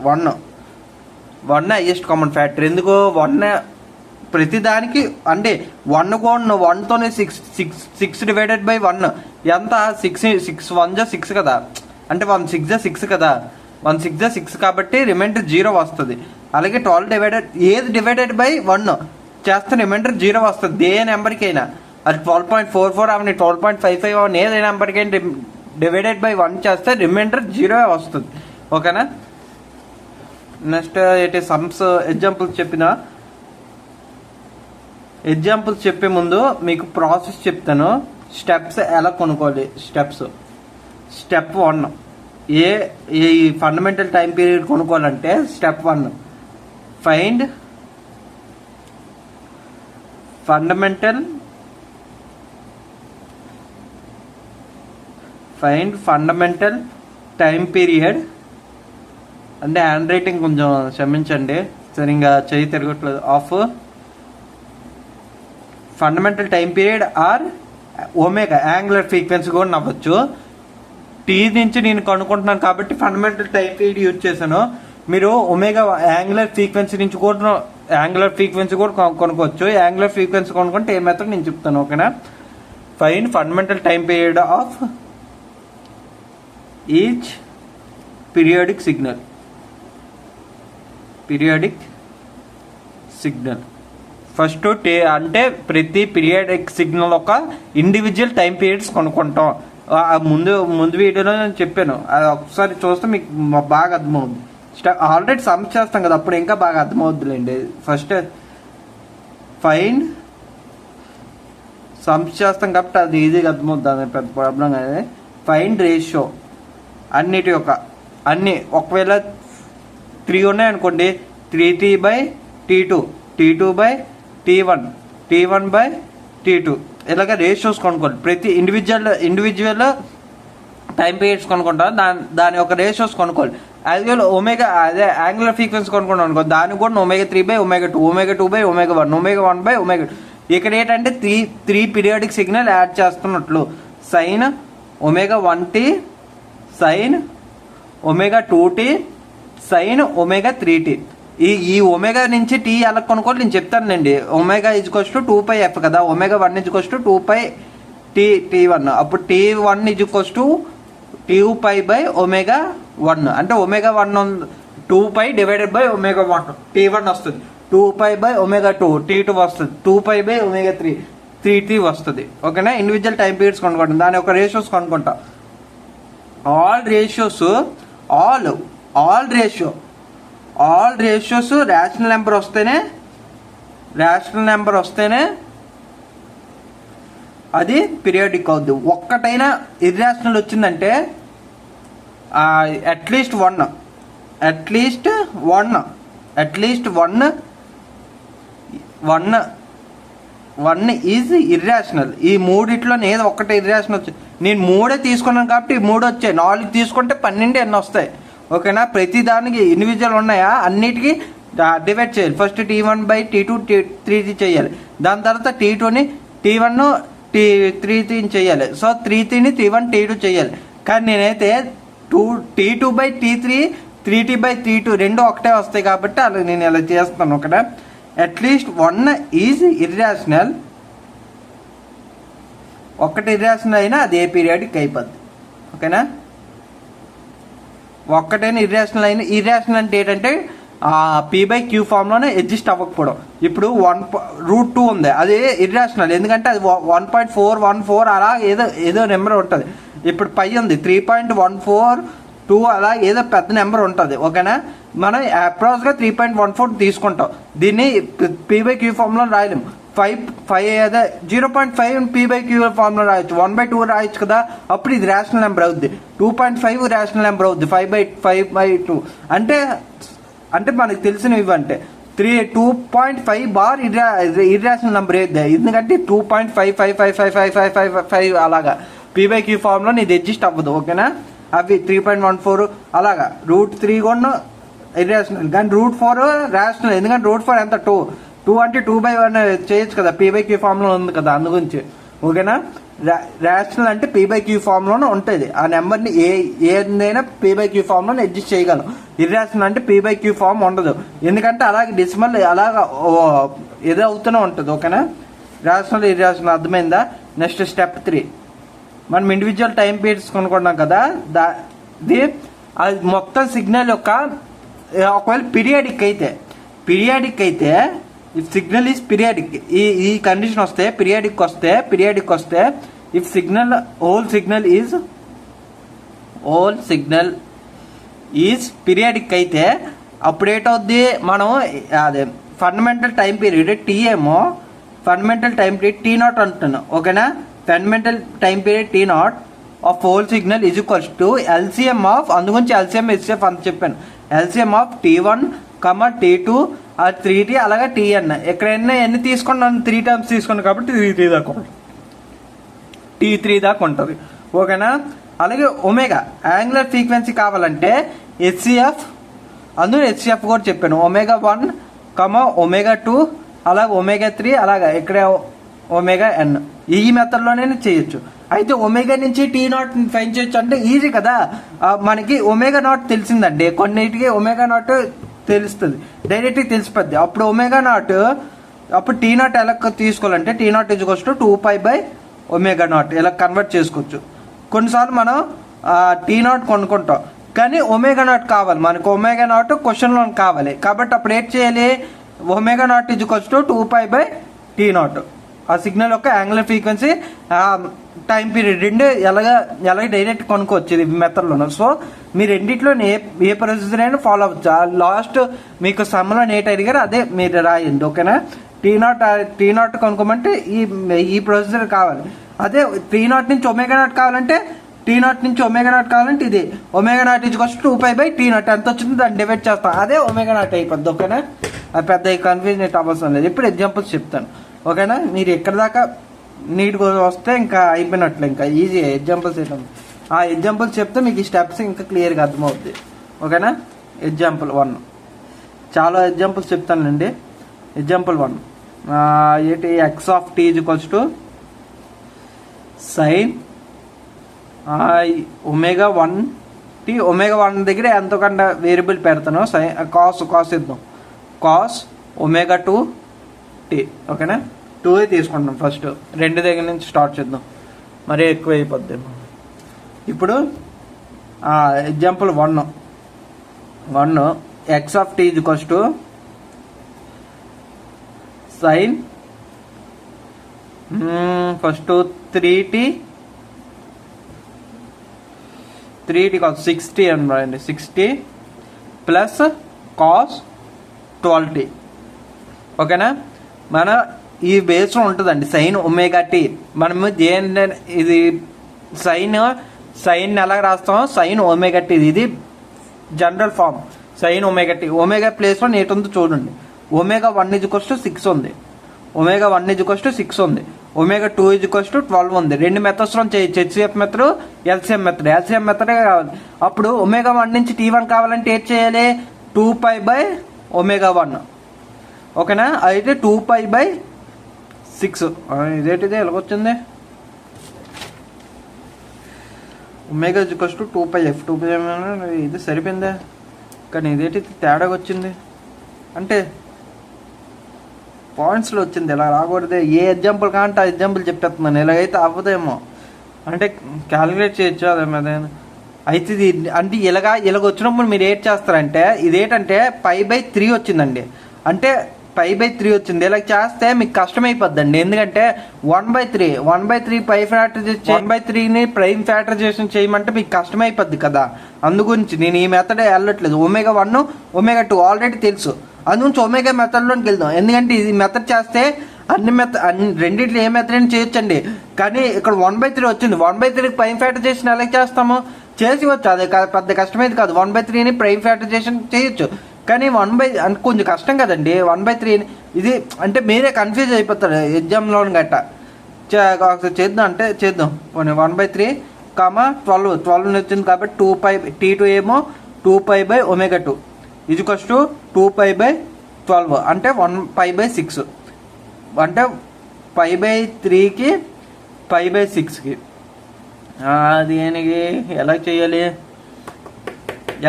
1 హైయెస్ట్ కామన్ ఫ్యాక్టర్. ఎందుకు 1 ప్రతిదానికి అంటే 1 కూడా 1తోనే 6 డివైడెడ్ బై 1 ఎంత? 6 1 6 కదా, అంటే 1 6 6 కదా, 1 6 6 కాబట్టి రిమైండర్ 0 వస్తుంది. అలాగే 12 డివైడెడ్ ఏది డివైడెడ్ బై 1 చేస్తే రిమైండర్ 0 వస్తుంది. ఏ నెంబర్కైనా అది 12.44 అవని 12.55 అవని ఏ నెంబర్కైనా డివైడెడ్ బై 1 చేస్తే రిమైండర్ 0 వస్తుంది. ఓకేనా? నెక్స్ట్ ఏంటి? సమ్స్ ఎగ్జాంపుల్స్ చెప్పిన ఎగ్జాంపుల్స్ చెప్పే ముందు మీకు ప్రాసెస్ చెప్తాను, స్టెప్స్ ఎలా కొనుక్కోవాలి. స్టెప్ 1 ఈ ఫండమెంటల్ టైం పీరియడ్ కొనుక్కోవాలంటే step 1 find fundamental time period. అంటే హ్యాండ్ రైటింగ్ కొంచెం క్షమించండి, సరిగ్గా చేయి తిరగట్లేదు. Of fundamental time period or omega angular frequency కూడా నవ్వచ్చు. టీ నుంచి నేను కనుక్కుంటున్నాను కాబట్టి ఫండమెంటల్ టైం పీరియడ్ యూజ్ చేశాను. మీరు ఒమేగా యాంగులర్ ఫ్రీక్వెన్సీ నుంచి కూడా కొనుక్కోవచ్చు. యాంగులర్ ఫ్రీక్వెన్సీ కొనుక్కుంటే ఏ మెథడ్ నేను చెప్తాను. ఓకేనా? Find fundamental time period of each periodic signal. First అంటే ప్రతి పీరియాడిక్ సిగ్నల్ ఒక ఇండివిజువల్ టైం పీరియడ్స్ కొనుక్కుంటాం. ముందు వీడియోలో నేను చెప్పాను, అది ఒకసారి చూస్తే మీకు బాగా అర్థమవుద్ది. ఆల్రెడీ సమ్ చేస్తాం కదా, అప్పుడు ఇంకా బాగా అర్థమవుద్దులేండి. ఫస్ట్ ఫైండ్ సమ్స్ చేస్తాం కాబట్టి అది ఈజీగా అర్థమవుద్ది, అది పెద్ద ప్రాబ్లం కానీ. ఫైండ్ రేషియో అన్ని ఒకవేళ 3 ఉన్నాయనుకోండి, 3t/t2, t2/t1, t1/t2 ఇలాగ రేషియోస్ కొనుక్కోండి. ప్రతి ఇండివిజువల్ టైం పీరియడ్స్ కొనుక్కుంటాం, దాని ఒక రేషియోస్ కొనుక్కోవాలి. అదే ఒమేగా అదే యాంగులర్ ఫ్రీక్వెన్సీ కొనుక్కుంటాం అనుకో, దానికి కూడా ω3/ω2, ω2/ω1, ω1/ω2. ఇక్కడ ఏంటంటే 3 పీరియాడిక్ సిగ్నల్ యాడ్ చేస్తున్నట్లు. sin ω1t, sin ω2t, sin ω3t. ఈ ఒమేగా నుంచి టీ ఎలా కొనుక్కోవాలి నేను చెప్తానండి. ఒమేగా ఈజ్కోస్ టు 2πf కదా, ω1 ఈజ్కోస్ టు 2πt1. అప్పుడు t1 ఈజ్కోస్ టు 2π/ω1. అంటే ω1 2π డివైడెడ్ బై ω1, t1 వస్తుంది. 2π/ω2, t2 వస్తుంది. 2π/ω3, 3t వస్తుంది. ఓకేనా? ఇండివిజువల్ టైం పీరియడ్స్ కొనుక్కుంటాం, దాని ఒక రేషియోస్ కొనుక్కుంటాం. ఆల్ రేషియోస్ రేషనల్ నెంబర్ వస్తేనే అది పీరియాడిక్ అవుద్ది. ఒక్కటైనా ఇర్రాషనల్ వచ్చిందంటే అట్లీస్ట్ వన్ ఈజ్ ఇర్రాషనల్. ఈ మూడిట్లో ఏదో ఒక్కటే ఇర్రాషనల్ వచ్చింది. నేను 3 తీసుకున్నాను కాబట్టి 3 వచ్చాయి. 4 తీసుకుంటే 12 ఎన్ని వస్తాయి. ఓకేనా, ప్రతి దానికి ఇండివిజువల్ ఉన్నాయా అన్నిటికీ డివైడ్ చేయాలి. ఫస్ట్ T1/T2 T3 చేయాలి. దాని తర్వాత T2ని T1 T3 చేయాలి. సో 3ని T1 T2 చేయాలి. కానీ నేనైతే T2/T3 3T/T2 రెండు ఒకటే వస్తాయి కాబట్టి అలా నేను ఇలా చేస్తాను. ఓకేనా, అట్లీస్ట్ 1 ఈజ్ ఇర్రాషనల్. ఒక్కటి ఇర్రాషనల్ అయినా అది ఏ పీరియాడిక్ అయిపోద్ది. ఓకేనా, ఒక్కటైనా ఇర్రాషనల్ అంటే ఏంటంటే P/Q ఫామ్లోనే అడ్జస్ట్ అవ్వకపోవడం. ఇప్పుడు 1√2 ఉంది, అది ఇర్రాషనల్. ఎందుకంటే అది 1.414 అలా ఏదో నెంబర్ ఉంటుంది. ఇప్పుడు పై ఉంది 3.142 అలా ఏదో పెద్ద నెంబర్ ఉంటుంది. ఓకేనా, మనం అప్రాక్స్గా 3.14 తీసుకుంటాం. దీన్ని P/Q ఫామ్లో రాయలేము. 0.5 P/Q ఫార్ములా రాయొచ్చు. 1/2 రాయొచ్చు కదా, అప్పుడు ఇది రేషనల్ నెంబర్ అవుద్ది. 2.5 రేషనల్ నెంబర్ అవుద్ది. 5/2 అంటే మనకు తెలిసిన ఇవంటే 2.5 బార్ ఇర్రాషనల్ నెంబర్ ఏది. ఎందుకంటే 2.5555555 అలాగా P/Q ఫార్ములా ఇది అడ్జస్ట్ అవ్వదు. ఓకేనా, అవి 3.14 అలాగా. √3 కూడా ఇర్రాషనల్, కానీ √4 రేషనల్. ఎందుకంటే √4 ఎంత 2 అంటే 2/1 చేయొచ్చు కదా, P/Q ఫామ్లో ఉంది కదా, అందు గురించి. ఓకేనా, రేషనల్ అంటే P/Q ఫామ్లోనే ఉంటుంది. ఆ నెంబర్ని ఏదైనా P/Q ఫామ్లోనే అడ్జస్ట్ చేయగలం. ఇర్రాషనల్ అంటే P/Q ఫామ్ ఉండదు, ఎందుకంటే అలాగే డెసిమల్ అలాగా ఏదో అవుతూనే ఉంటుంది. ఓకేనా, రేషనల్ ఇర్రాషనల్ అర్థమైందా. నెక్స్ట్ స్టెప్ 3 మనం ఇండివిజువల్ టైం పీరియడ్స్ కొనుక్కున్నాం కదా, అది మొత్తం సిగ్నల్ యొక్క ఒకవేళ పీరియాడిక్ అయితే ఇఫ్ సిగ్నల్ ఈజ్ పీరియాడిక్, ఈ కండిషన్ వస్తే పీరియాడిక్ వస్తే if signal whole signal is periodic అయితే అప్పుడు ఏంటవుద్ది, మనం అదే ఫండమెంటల్ టైం పీరియడ్ T ఏమో ఫండమెంటల్ టైం పీరియడ్ T0 అంటున్నాను. ఓకేనా, fundamental time period T0 of whole signal is equals to LCM of, అందుగురించి LCM HCF అని చెప్పాను. LCM of T1, T2, 3T అలాగే TN. ఎక్కడైనా ఎన్ని తీసుకున్నాను 3 టైమ్స్ తీసుకున్నాను కాబట్టి T3 దాకా ఉంటుంది. ఓకేనా, అలాగే ఒమేగా యాంగులర్ ఫ్రీక్వెన్సీ కావాలంటే HCF, అందులో HCF కూడా చెప్పాను. ω1, ω2 అలాగే ω3 అలాగా ఇక్కడ ω_n. ఈ మెథడ్లోనే చేయొచ్చు. అయితే ఒమేగా నుంచి T0 ఫైన్ చేయొచ్చు అంటే ఈజీ కదా. మనకి ω0 తెలిసిందండి, కొన్నిటికి ω0 తెలుస్తుంది, డైరెక్ట్గా తెలిసిపోద్ది. అప్పుడు ω0 అప్పుడు T0 ఎలా తీసుకోవాలంటే T0 2π/ω0 ఇలా కన్వర్ట్ చేసుకోవచ్చు. కొన్నిసార్లు మనం T0 కొనుక్కుంటాం, కానీ ω0 కావాలి మనకు. ω0 క్వశ్చన్లో కావాలి కాబట్టి అప్పుడు ఏం చేయాలి, ω0 2π/T0. ఆ సిగ్నల్ యొక్క యాంగులర్ ఫ్రీక్వెన్సీ టైం పీరియడ్ రెండు ఎలాగ డైరెక్ట్ కొనుక్కోవచ్చు ఇది మెథడ్లో. సో మీరు రెండిట్లో ఏ ప్రొసీజర్ అయినా ఫాలో అవ్వచ్చు. లాస్ట్ మీకు సమ్లో నేట్ అడిగారు అదే మీరు రాయండి. ఓకేనా, T0 కొనుక్కోమంటే ఈ ప్రొసీజర్ కావాలి. అదే T0 నుంచి ω0 కావాలంటే ఇది ω0 2π/T0 ఎంత వచ్చిందో దాన్ని డివైడ్ చేస్తాం, అదే ω0 అయిపోద్ది. ఓకేనా, అది పెద్ద కన్ఫ్యూజన్ అయితే అవసరం లేదు. ఇప్పుడు ఎగ్జాంపుల్స్ చెప్తాను. ఓకేనా, మీరు ఎక్కడి దాకా నీట్గా వస్తే ఇంకా అయిపోయినట్లు, ఇంకా ఈజీ ఎగ్జాంపుల్స్ అయితే ఆ ఎగ్జాంపుల్స్ చెప్తే మీకు ఈ స్టెప్స్ ఇంకా క్లియర్గా అర్థమవుతుంది. ఓకేనా, ఎగ్జాంపుల్ 1 చాలా ఎగ్జాంపుల్స్ చెప్తానండి. ఎగ్జాంపుల్ 1 ఏంటి, x(t) sin ω1t. ω1 దగ్గర ఎంతకంటే వేరియబుల్ పెడతాను, కాస్ ఇద్దాం, కాస్ ω2t. ఓకేనా, 2 తీసుకుంటాం. ఫస్ట్ 2 దగ్గర నుంచి స్టార్ట్ చేద్దాం, మరీ ఎక్కువ అయిపోద్ది. ఇప్పుడు example 1 x(t) sin first 3t 3t cos 60 అండి, 60 ప్లస్ కాస్ 12t. ఓకేనా, మన ఈ బేస్లో ఉంటుందండి సైన్ ఒమేగా టీ. మనము ఇది సైన్ ఎలా రాస్తామో సైన్ ఒమేగా టీ, ఇది general form sine omega T. Omega ప్లేస్లో నేటి ఉందో చూడండి. ఒమేగా 1 = 6 ఉంది, ఒమేగా 1 = 6 ఉంది, ఒమేగా 2 = 12 ఉంది. 2 మెథడ్స్లో చేయొచ్చు, HCF method, LCM method. LCM మెథడే కావాలి. అప్పుడు ఒమేగా 1 నుంచి T1 కావాలంటే ఏం చేయాలి, 2π/ఒమేగా 1. ఓకేనా, అయితే 2π/6. ఇదేంటిది ఎలాగొచ్చింది, ఒమేగా = 2πf. 2πf ఇది సరిపోయిందా, కానీ ఇదేంటి తేడాగా వచ్చింది అంటే పాయింట్స్లో వచ్చింది. ఇలా రాకూడదు. ఏ ఎగ్జాంపుల్ కాంటే ఆ ఎగ్జాంపుల్ చెప్పేస్తున్నాను. ఇలాగైతే అవ్వదేమో, అంటే క్యాలిక్యులేట్ చేయొచ్చు అదే. అయితే ఇది అంటే ఇలాగ వచ్చినప్పుడు మీరు ఏం చేస్తారంటే, ఇదేంటంటే π/3 వచ్చిందండి, అంటే π/3 వచ్చింది. ఇలా చేస్తే మీకు కష్టమైపోద్దండి. ఎందుకంటే 1/3 1/3ని ప్రైమ్ ఫ్యాక్టరైజేషన్ చేయమంటే మీకు కష్టమైపోద్ది కదా. అందుగురించి నేను ఈ మెథడ్ వెళ్ళట్లేదు. ఒమేగా 1 ఒమేగా 2 ఆల్రెడీ తెలుసు, అందుగురించి ఒమేగా మెథడ్లోకి వెళ్దాం. ఎందుకంటే ఇది మెథడ్ చేస్తే రెండింటిలో ఏ మెథడ్ అయినా చేయొచ్చండి. కానీ ఇక్కడ 1/3 వచ్చింది. 1/3కి ప్రైమ్ ఫ్యాక్టరైజేషన్ ఎలా చేస్తాము, చేసివచ్చు. అది పెద్ద కష్టమైంది కాదు. 1/3ని ప్రైమ్ ఫ్యాక్టరైజేషన్ చేయొచ్చు, కానీ అంటే కొంచెం కష్టం కదండి 1/3. ఇది అంటే మీరే కన్ఫ్యూజ్ అయిపోతారు ఎగ్జామ్లో గట్ట. ఒకసారి చేద్దాం అంటే చేద్దాం. 1/3, 12 వచ్చింది కాబట్టి 2π. T2 ఏమో 2π/ఒమేగా 2 = 2π/12 అంటే 1π/6. అంటే π/3కి π/6కి. దేనికి ఎలా చేయాలి,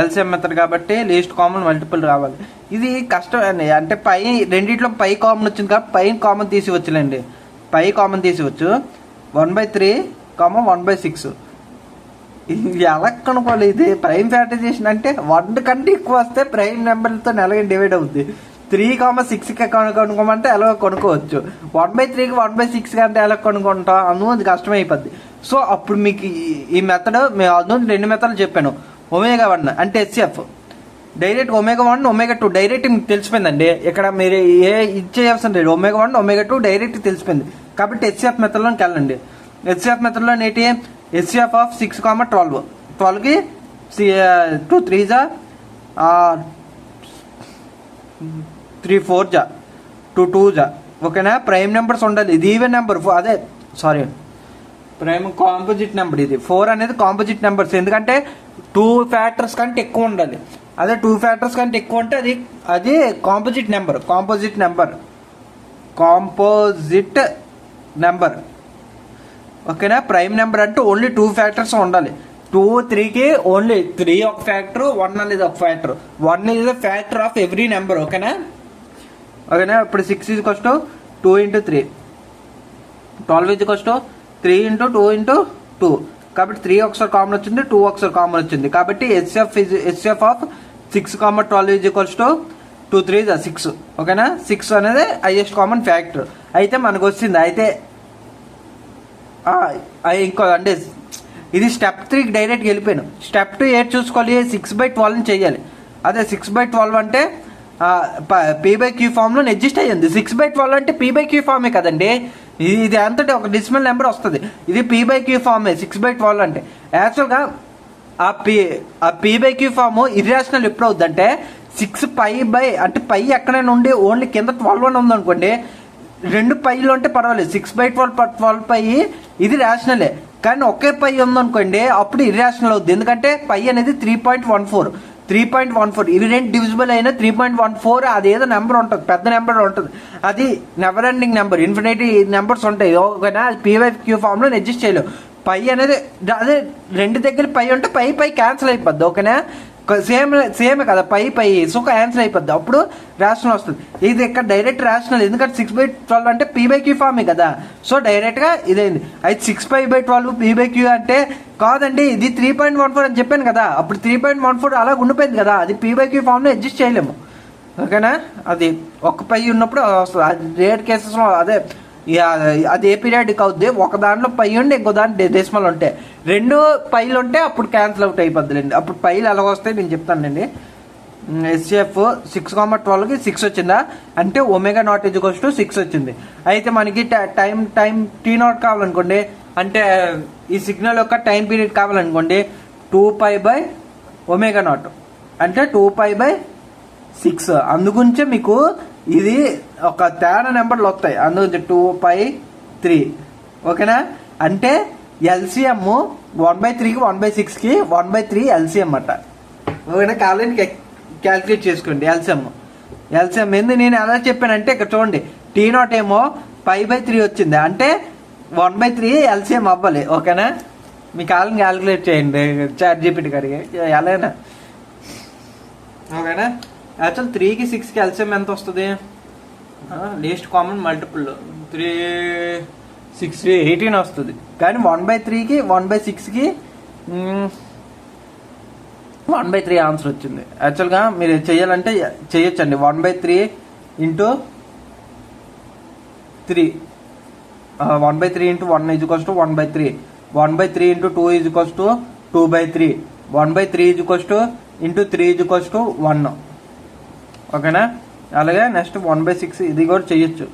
ఎల్సిఎం మెథడ్ కాబట్టి లీస్ట్ కామన్ మల్టిపుల్ రావాలి. ఇది కష్టం అండి. అంటే రెండిట్లో పై కామన్ వచ్చింది కాబట్టి పైన కామన్ తీసివచ్చులేండి. పై కామన్ తీసివచ్చు. 1/3, 1/6 ఇది ఎలా కనుక్కోవాలి. ఇది ప్రైమ్ ఫ్యాక్టరైజేషన్ అంటే 1 కంటే ఎక్కువ వస్తే ప్రైమ్ నెంబర్లతో ఎలాగ డివైడ్ అవుద్ది. 3,6కి కనుక్కోమంటే ఎలా కొనుక్కోవచ్చు. 1/3కి 1/6 కంటే ఎలా కొనుక్కుంటాం, అందుకు కష్టమైపోద్ది. సో అప్పుడు మీకు ఈ మెథడ్ అందుకు 2 మెథడ్లు చెప్పాను. ఒమేగా 1 అంటే HCF direct, omega 1 omega 2 direct మీకు తెలిసిపోయిందండి. ఇక్కడ మీరు ఇచ్చేయాల్సిన లేదు. ఒమేగా 1 ఒమేగా 2 డైరెక్ట్ తెలిసిపోయింది కాబట్టి హెచ్సిఎఫ్ మెథడ్లోకి వెళ్ళండి. హెచ్సిఎఫ్ మెథడ్లో ఏంటి, హెచ్సిఎఫ్ ఆఫ్ 6, 12. 12కి 2 3 3 4 2 2. ఓకేనా, ప్రైమ్ నెంబర్స్ ఉండాలి. ఇది ఈవెన్ నెంబర్, అదే సారీ ప్రైమ్ కాంపోజిట్ నెంబర్. ఇది 4 అనేది కాంపోజిట్ నెంబర్స్, ఎందుకంటే 2 ఫ్యాక్టర్స్ కంటే ఎక్కువ ఉండాలి. అదే 2 ఫ్యాక్టర్స్ కంటే ఎక్కువ ఉంటే అది కాంపోజిట్ నెంబర్. ఓకేనా, ప్రైమ్ నెంబర్ అంటే ఓన్లీ 2 ఫ్యాక్టర్స్ ఉండాలి. 2, 3కి ఓన్లీ 3 ఒక ఫ్యాక్టర్, 1 అనేది ఒక factor. 1 is the factor of every number. ఓకేనా, ఇప్పుడు 6 = 2 × 3. 12 = 3 × 2 × 2. కాబట్టి 3 ఒకసారి కామన్ వచ్చింది, 2 ఒకసారి కామన్ వచ్చింది. కాబట్టి హెచ్సిఎఫ్ ఆఫ్ 6, 12 = 2 3 6. ఓకేనా, 6 అనేది హైయెస్ట్ కామన్ ఫ్యాక్టర్. అయితే మనకు వచ్చింది. అయితే ఇంకో అంటే ఇది స్టెప్ 3కి డైరెక్ట్గా వెళ్ళిపోయాను. స్టెప్ 2 ఏది చూసుకోవాలి, 6/12ని చేయాలి. అదే 6/12 అంటే p/q ఫామ్లో అడ్జస్ట్ అయ్యింది. 6/12 అంటే p/q ఫామే కదండి. ఇది అంతటే ఒక డెసిమల్ నెంబర్ వస్తుంది. ఇది p/q ఫామే 6/12 అంటే. యాక్చువల్గా ఆ p/q ఫామ్ ఇర్రాషనల్ ఎప్పుడు అవుద్ది అంటే 6π అంటే పై ఎక్కడైనా ఉండి ఓన్లీ కింద 12 అని ఉందనుకోండి, 2 పైలు ఉంటే పర్వాలేదు. 6/12 ఇది రేషనలే, కానీ ఒకే పై ఉందనుకోండి అప్పుడు ఇర్రాషనల్ అవుద్ది. ఎందుకంటే పై అనేది 3.14 ఇవి 2 డివిజిబుల్ అయినా 3.14 అదేదో నెంబర్ ఉంటుంది, పెద్ద నెంబర్ ఉంటుంది. అది never ending number, infinity numbers ఉంటాయి. ఓకేనా, అది p/q ఫామ్లో అడ్జస్ట్ చేయలేవు. పై అనేది అదే 2 దగ్గర పై ఉంటే పై క్యాన్సిల్ అయిపోద్ది. ఓకేనా, సేమే కదా పై సో క్యాన్సిల్ అయిపోద్ది, అప్పుడు రేషనల్ వస్తుంది. ఇది ఇక్కడ డైరెక్ట్ రేషనల్, ఎందుకంటే 6/12 అంటే p/q ఫామే కదా. సో డైరెక్ట్గా ఇదైంది. అయితే 6π/12 p/q అంటే కాదండి, ఇది 3.14 అని చెప్పాను కదా. అప్పుడు 3.14 అలా ఉండిపోయింది కదా, అది p/q ఫామ్లో అడ్జస్ట్ చేయలేము. ఓకేనా, అది ఒక పై ఉన్నప్పుడు వస్తుంది. అది రేర్ కేసెస్లో అది ఏ పీరియాడిక్ అవుద్ది. ఒక దాంట్లో పై ఉండి ఇంకో దాంట్లో డెసిమల్ ఉంటాయి. రెండు పైలు ఉంటే అప్పుడు క్యాన్సిల్ అవుట్ అయిపోద్దిలేండి. అప్పుడు పైలు ఎలా వస్తాయి నేను చెప్తానండి. HCF 6,12కి 6 వచ్చిందా అంటే ఒమేగా నాట్ ఈజ్ టు 6 వచ్చింది. అయితే మనకి టైం T0 కావాలనుకోండి, అంటే ఈ సిగ్నల్ యొక్క టైం పీరియడ్ కావాలనుకోండి 2π/ω0 అంటే 2π/6. అందుగురించే మీకు ఇది ఒక తేడా నెంబర్లు వస్తాయి, అందుగురించి 2π3. ఓకేనా, అంటే LCM 1/3కి 1/6కి 1/3 LCM అట. ఓకేనా, కావాలని క్యాల్కులేట్ చేసుకోండి. ఎల్సిఎం ఎందుకు నేను ఎలా చెప్పానంటే ఇక్కడ చూడండి, T0 ఏమో π/3 వచ్చింది అంటే 1/3 LCM అవ్వాలి. ఓకేనా, మీ కాలం క్యాల్కులేట్ చేయండి ChatGPT గారికి ఎలాగైనా. ఓకేనా, యాక్చువల్ 3కి 6కి LCM ఎంత వస్తుంది? లీస్ట్ కామన్ మల్టిపుల్ 3 6 18 వస్తుంది. కానీ 1/3కి 1/6కి 1/3 ఆన్సర్ వచ్చింది. యాక్చువల్గా మీరు చేయాలంటే చేయొచ్చండి. 1/3 ఇంటూ 3 1/3 ఇంటూ 1 = 1/3. 1/3 ఇంటూ 2 = 2/3. 1/3 ఇంటూ 3 = 1. ఓకేనా, అలాగే నెక్స్ట్ 1/6 ఇది కూడా చేయొచ్చు.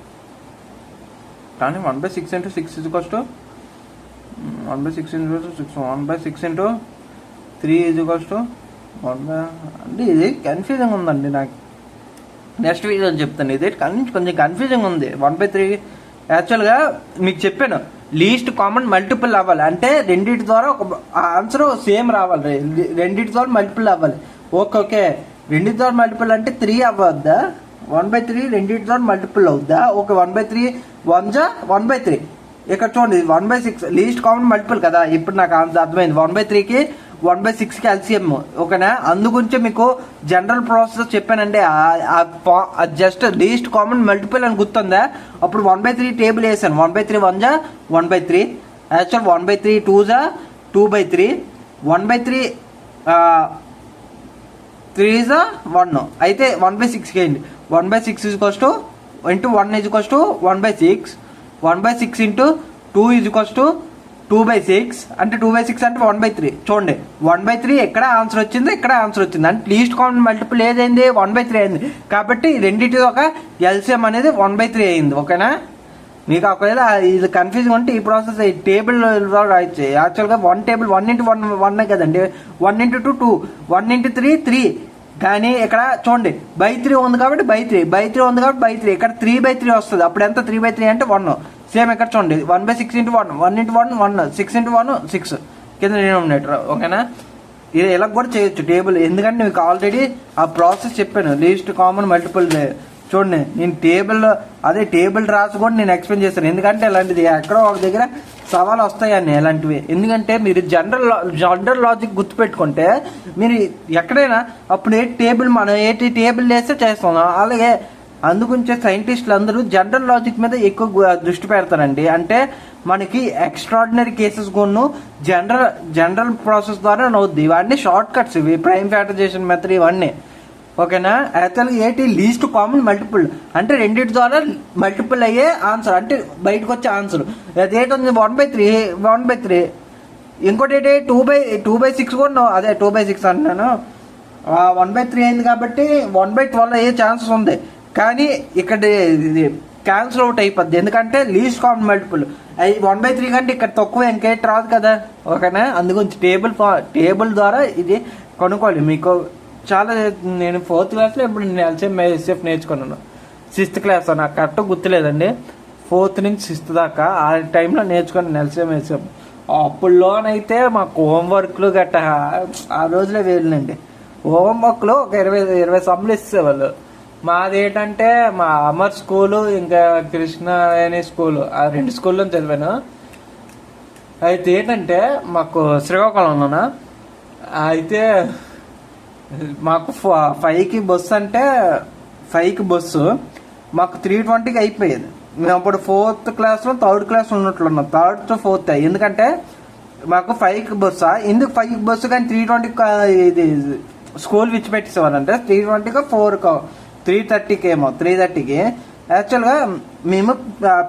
కానీ 1/6 ఇంటూ 6 = 1/6 ఇంటూ 6 1/6 ఇంటూ 3 = 1. అంటే ఇది కన్ఫ్యూజింగ్ ఉందండి నాకు. నెక్స్ట్ వీడియో చెప్తాను. ఇది కొంచెం కన్ఫ్యూజింగ్ ఉంది. 1/3 యాక్చువల్గా మీకు చెప్పాను, లీస్ట్ కామన్ మల్టిపుల్ అవ్వాలి అంటే రెండింటి ద్వారా ఒక ఆన్సర్ సేమ్ రావాలి. రెండింటి ద్వారా మల్టిపుల్ అవ్వాలి. ఓకే, రెండింటి ద్వారా మల్టిపుల్ అంటే 3 అవ్వద్దా? 1/3 రెండింటి ద్వారా మల్టిపుల్ అవుద్దా? ఓకే, 1/3 1/3. ఇక్కడ చూడండి 1/6 లీస్ట్ కామన్ మల్టిపుల్ కదా. ఇప్పుడు నాకు అర్థమైంది. 1/3కి 1/6కి LCM. ఓకేనా, అందుగురించి మీకు జనరల్ ప్రాసెస్ చెప్పానండి. జస్ట్ లీస్ట్ కామన్ మల్టిపుల్ అని గుర్తుందా? అప్పుడు 1/3 టేబుల్ వేసాను. 1/3 1 1/3. యాక్చువల్ 1/3 2 2/3. 1/3 3 1. అయితే 1/6 వేయండి. 1/6 ఇంటూ 1 = 1/6. 1/6 ఇంటూ 2 2/6 అంటే 2/6 అంటే 1/3. చూడండి 1/3 ఎక్కడ ఆన్సర్ వచ్చింది, ఇక్కడ ఆన్సర్ వచ్చింది. అంటే లీస్ట్ కామన్ మల్టిపుల్ ఏదైంది? 1/3 అయింది. కాబట్టి రెండింటి ఒక LCM అనేది 1/3 అయింది. ఓకేనా, మీకు ఒకవేళ ఇది కన్ఫ్యూజన్ ఉంటే ఈ ప్రాసెస్ టేబుల్ రాయొచ్చు. యాక్చువల్గా 1 టేబుల్ 1 × 1 1 కదండి. 1 × 2 2, 1 × 3 3. కానీ ఇక్కడ చూడండి /3 ఉంది కాబట్టి /3 ఉంది కాబట్టి /3. ఇక్కడ 3/3 వస్తుంది. అప్పుడు ఎంత? 3/3 అంటే 1. సేమ్ ఇక్కడ చూడండి 1/6 × 1 1 × 1 1 6 × 1 6 కింద డినామినేటర్. ఓకేనా, ఇది ఇలా కూడా చేయొచ్చు టేబుల్. ఎందుకంటే మీకు ఆల్రెడీ ఆ ప్రాసెస్ చెప్పాను, లీస్ట్ కామన్ మల్టిపుల్. చూడండి నేను టేబుల్ రాసి కూడా నేను ఎక్స్ప్లెయిన్ చేస్తాను. ఎందుకంటే ఇలాంటిది ఎక్కడో ఒక దగ్గర సవాలు వస్తాయని ఇలాంటివి. ఎందుకంటే మీరు జనరల్ లాజిక్ గుర్తుపెట్టుకుంటే మీరు ఎక్కడైనా అప్పుడు మనం టేబుల్ వేస్తే చేస్తాం. అలాగే అందుగురించే సైంటిస్టులు అందరూ జనరల్ లాజిక్ మీద ఎక్కువ దృష్టి పెడతారండి. అంటే మనకి ఎక్స్ట్రాడినరీ కేసెస్ కూడా జనరల్ ప్రాసెస్ ద్వారా అవుద్ది. ఇవన్నీ షార్ట్ కట్స్, ఇవి ప్రైమ్ ఫ్యాక్టరైజేషన్ మెథడ్ ఇవన్నీ. ఓకేనా, యాక్చువల్గా లీస్ట్ కామన్ మల్టిపుల్ అంటే రెండింటి ద్వారా మల్టిపుల్ అయ్యే ఆన్సర్, అంటే బయటకు వచ్చే ఆన్సర్. అదేంటి 1/3. ఇంకోటి ఏంటి 2/6 కూడా అదే 2/6 అంటున్నాను. 1/3 అయింది కాబట్టి 1/12 అయ్యే ఛాన్సెస్ ఉంది. కానీ ఇక్కడ ఇది క్యాన్సిల్ అవుట్ అయిపోద్ది. ఎందుకంటే లీస్ట్ కామన్ మల్టిపుల్ 1/3 కంటే ఇక్కడ తక్కువ ఇంకేట్ రాదు కదా. ఓకేనా, అందుగురించి టేబుల్ ద్వారా ఇది కొనుక్కోవాలి. మీకు చాలా నేను 4th క్లాస్లో ఇప్పుడు నేను LCM HCF నేర్చుకున్నాను. 6th క్లాస్ నాకు కరెక్ట్ గుర్తులేదండి. 4th నుంచి 6th దాకా ఆ టైంలో నేర్చుకున్నాను LCM HCF. అప్పుడులోనైతే మాకు హోంవర్క్లు గట్ట ఆ రోజులే వేరునండి. హోంవర్క్లు ఒక 20 సమ్లు ఇచ్చేవాళ్ళు. మాదేంటంటే మా అమర్ స్కూలు ఇంకా కృష్ణవేణి స్కూలు, ఆ 2 స్కూల్లో చదివాను. అయితే ఏంటంటే మాకు శ్రీకాకుళంలోనా అయితే మాకు 5కి బస్సు అంటే 5కి బస్సు మాకు 3:20కి అయిపోయేది. మేము అప్పుడు 4th క్లాస్లో 3rd class ఉన్నట్లున్నాం. 3rd to 4th. ఎందుకంటే మాకు 5కి బస్సా, ఎందుకు 5కి బస్సు కానీ 3:20కి ఇది స్కూల్ విడిచిపెట్టేసేవారంటే 3:20కి 4కి 3:30కి ఏమో 3:30కి. యాక్చువల్గా మేము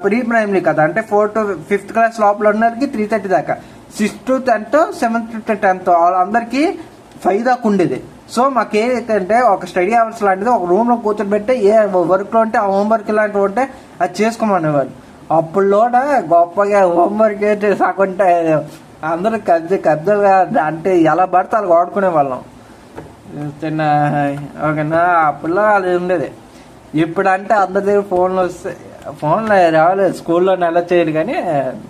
ప్రీ ప్రైమరీ కదా, అంటే 4th to 5th క్లాస్ లోపల ఉన్నకి 3:30 దాకా. 6th to 10th 7th to 10th వాళ్ళందరికీ 5 దాకా ఉండేది. సో మాకేంటంటే ఒక స్టడీ అవర్స్ లాంటిది ఒక రూమ్లో కూర్చోబెట్టి ఏ వర్క్లో ఉంటే ఆ హోంవర్క్ ఇలాంటివి ఉంటే అది చేసుకోమనేవాళ్ళు. అప్పుడులో గొప్పగా హోంవర్క్ చేసాకుంటే అందరూ కబ్జలుగా అంటే ఎలా పడితే అలా వాడుకునే వాళ్ళం చిన్న. ఓకేనా, అప్పుడులో అది ఉండేది. ఇప్పుడు అంటే అందరి దగ్గర ఫోన్లు వస్తాయి. ఫోన్లో రాలేదు, స్కూల్లో నెల చేయరు కానీ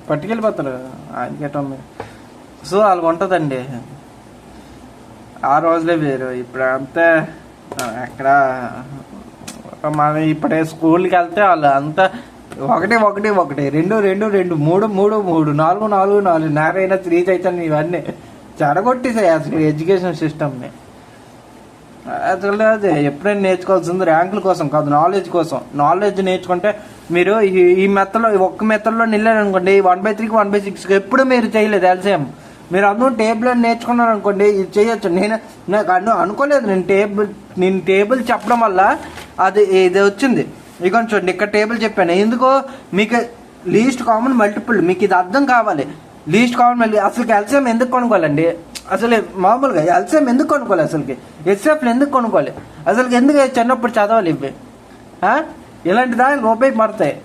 పట్టుకెళ్ళిపోతారు అందుకేటం. సో అలాగ ఉంటుందండి. ఆ రోజులే వేరు. ఇప్పుడు అంతా ఎక్కడ మనం ఇప్పుడే స్కూల్కి వెళ్తే వాళ్ళు అంతా 1 1 1 2 2 2 3 3 3 4 4 4 నారాయణ శ్రీ చైతన్య ఇవన్నీ చెడగొట్టేసాయి అసలు ఎడ్యుకేషన్ సిస్టమ్ని. అసలు అది ఎప్పుడైనా నేర్చుకోవాల్సింది ర్యాంకుల కోసం కాదు, నాలెడ్జ్ కోసం. నాలెడ్జ్ నేర్చుకుంటే మీరు ఈ మెథడ్లో ఒక్క మెథడ్లో నిల్లారు అనుకోండి 1/3కి 1/6 ఎప్పుడు మీరు చేయలేదు ఎల్సిఎం. మీరు అందరూ టేబుల్ అని నేర్చుకున్నారు అనుకోండి ఇది చేయొచ్చు. నాకు అనుకోలేదు నేను టేబుల్ చెప్పడం వల్ల అది ఇది వచ్చింది. ఇక చూడండి ఇక్కడ టేబుల్ చెప్పాను ఎందుకో మీకు లీస్ట్ కామన్ మల్టిపుల్ మీకు ఇది అర్థం కావాలి. లీస్ట్ కామన్ మల్టిపుల్ అసలు ఎల్సిఎం ఎందుకు కొనుక్కోవాలండి? అసలు మామూలుగా ఎల్సిఎం ఎందుకు కొనుక్కోవాలి? అసలుకి హెచ్సిఎఫ్లు ఎందుకు కొనుక్కోవాలి? అసలుకి ఎందుకు చిన్నప్పుడు చదవాలి ఇవి? ఇలాంటి దాని రూపాయి మారుతాయి.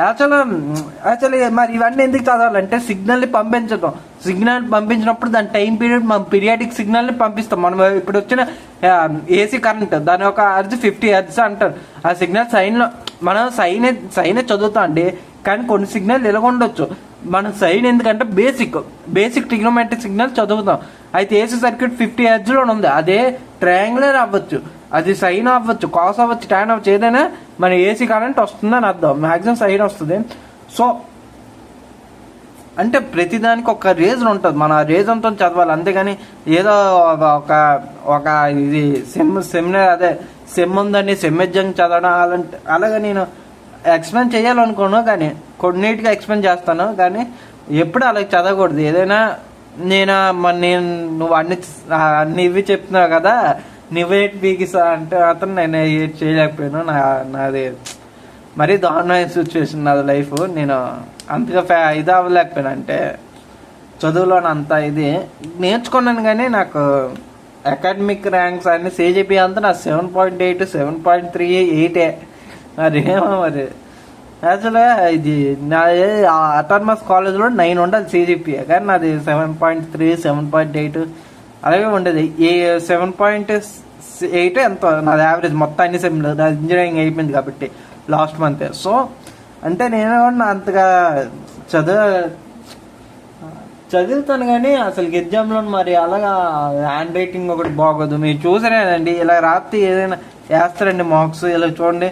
యాక్చువల్లీ మరి ఇవన్నీ ఎందుకు చదవాలంటే సిగ్నల్ని పంపించడం. సిగ్నల్ పంపించినప్పుడు దాని టైం పీరియడ్ మనం పీరియాడిక్ సిగ్నల్ని పంపిస్తాం. మనం ఇప్పుడు వచ్చిన ఏసీ కరెంట్ దాని ఒక హెర్ట్జ్ 50 హెర్ట్జ్ అంటారు. ఆ సిగ్నల్ సైన్లో మనం సైనే చదువుతాం అండి, కానీ కొన్ని సిగ్నల్ ఇలా ఉండొచ్చు. మనం సైన్ ఎందుకంటే బేసిక్ ట్రిగ్నోమెట్రిక్ సిగ్నల్ చదువుతాం. అయితే ఏసీ సర్క్యూట్ 50 హెర్ట్జ్లో ఉంది. అదే ట్రయాంగులర్ అవ్వచ్చు, అది సైన్ అవ్వచ్చు, కాస్ అవ్వచ్చు, టాన్ అవ్వచ్చు, ఏదైనా మన ఏసీ కరెంట్ వస్తుందని అర్థం. మ్యాక్సిమం సైన్ వస్తుంది. సో అంటే ప్రతిదానికి ఒక రీజన్ ఉంటుంది, మన ఆ రీజన్తో చదవాలి. అంతేగాని ఏదో ఒక ఇది సెమ్ ఉందని సెమ్ ఎగ్జామ్ చదవడం అలాగే నేను ఎక్స్ప్లెయిన్ చేయాలనుకోను, కానీ కొన్నిటిగా ఎక్స్ప్లెయిన్ చేస్తాను. కానీ ఎప్పుడు అలాగే చదవకూడదు. ఏదైనా నువ్వు అన్ని ఇవి చెప్తున్నావు కదా నువ్వేటి పీకిసా అంటే మాత్రం నేను ఏది చేయలేకపోయాను. నాది మరీ దారుణమైన సిచ్యువేషన్ నాది లైఫ్. నేను అంతగా ఇది అవ్వలేకపోయాను. అంటే చదువులో అంత ఇది నేర్చుకున్నాను కానీ నాకు అకాడమిక్ ర్యాంక్స్ అన్ని సిజిపి అంతా నా 7.8 7.38 మరేమో మరి. యాక్చువల్గా ఇది నా అటానమస్ కాలేజ్లో 9 ఉండాలి సిజిపిఏ, కానీ నాది 7.3 7.8 అలాగే ఉండేది. ఈ 7.8 ఎంతో నాది యావరేజ్ మొత్తం అన్ని సెమ్లు. నాది ఇంజనీరింగ్ అయిపోయింది కాబట్టి లాస్ట్ మంత్. సో అంటే నేను అంతగా చదువుతాను కానీ అసలు ఎగ్జామ్లో మరి అలాగా హ్యాండ్ రైటింగ్ ఒకటి బాగోదు. మీరు చూసారేనండి ఇలా రాత్రి ఏదైనా వేస్తారండి మార్క్స్. ఇలా చూడండి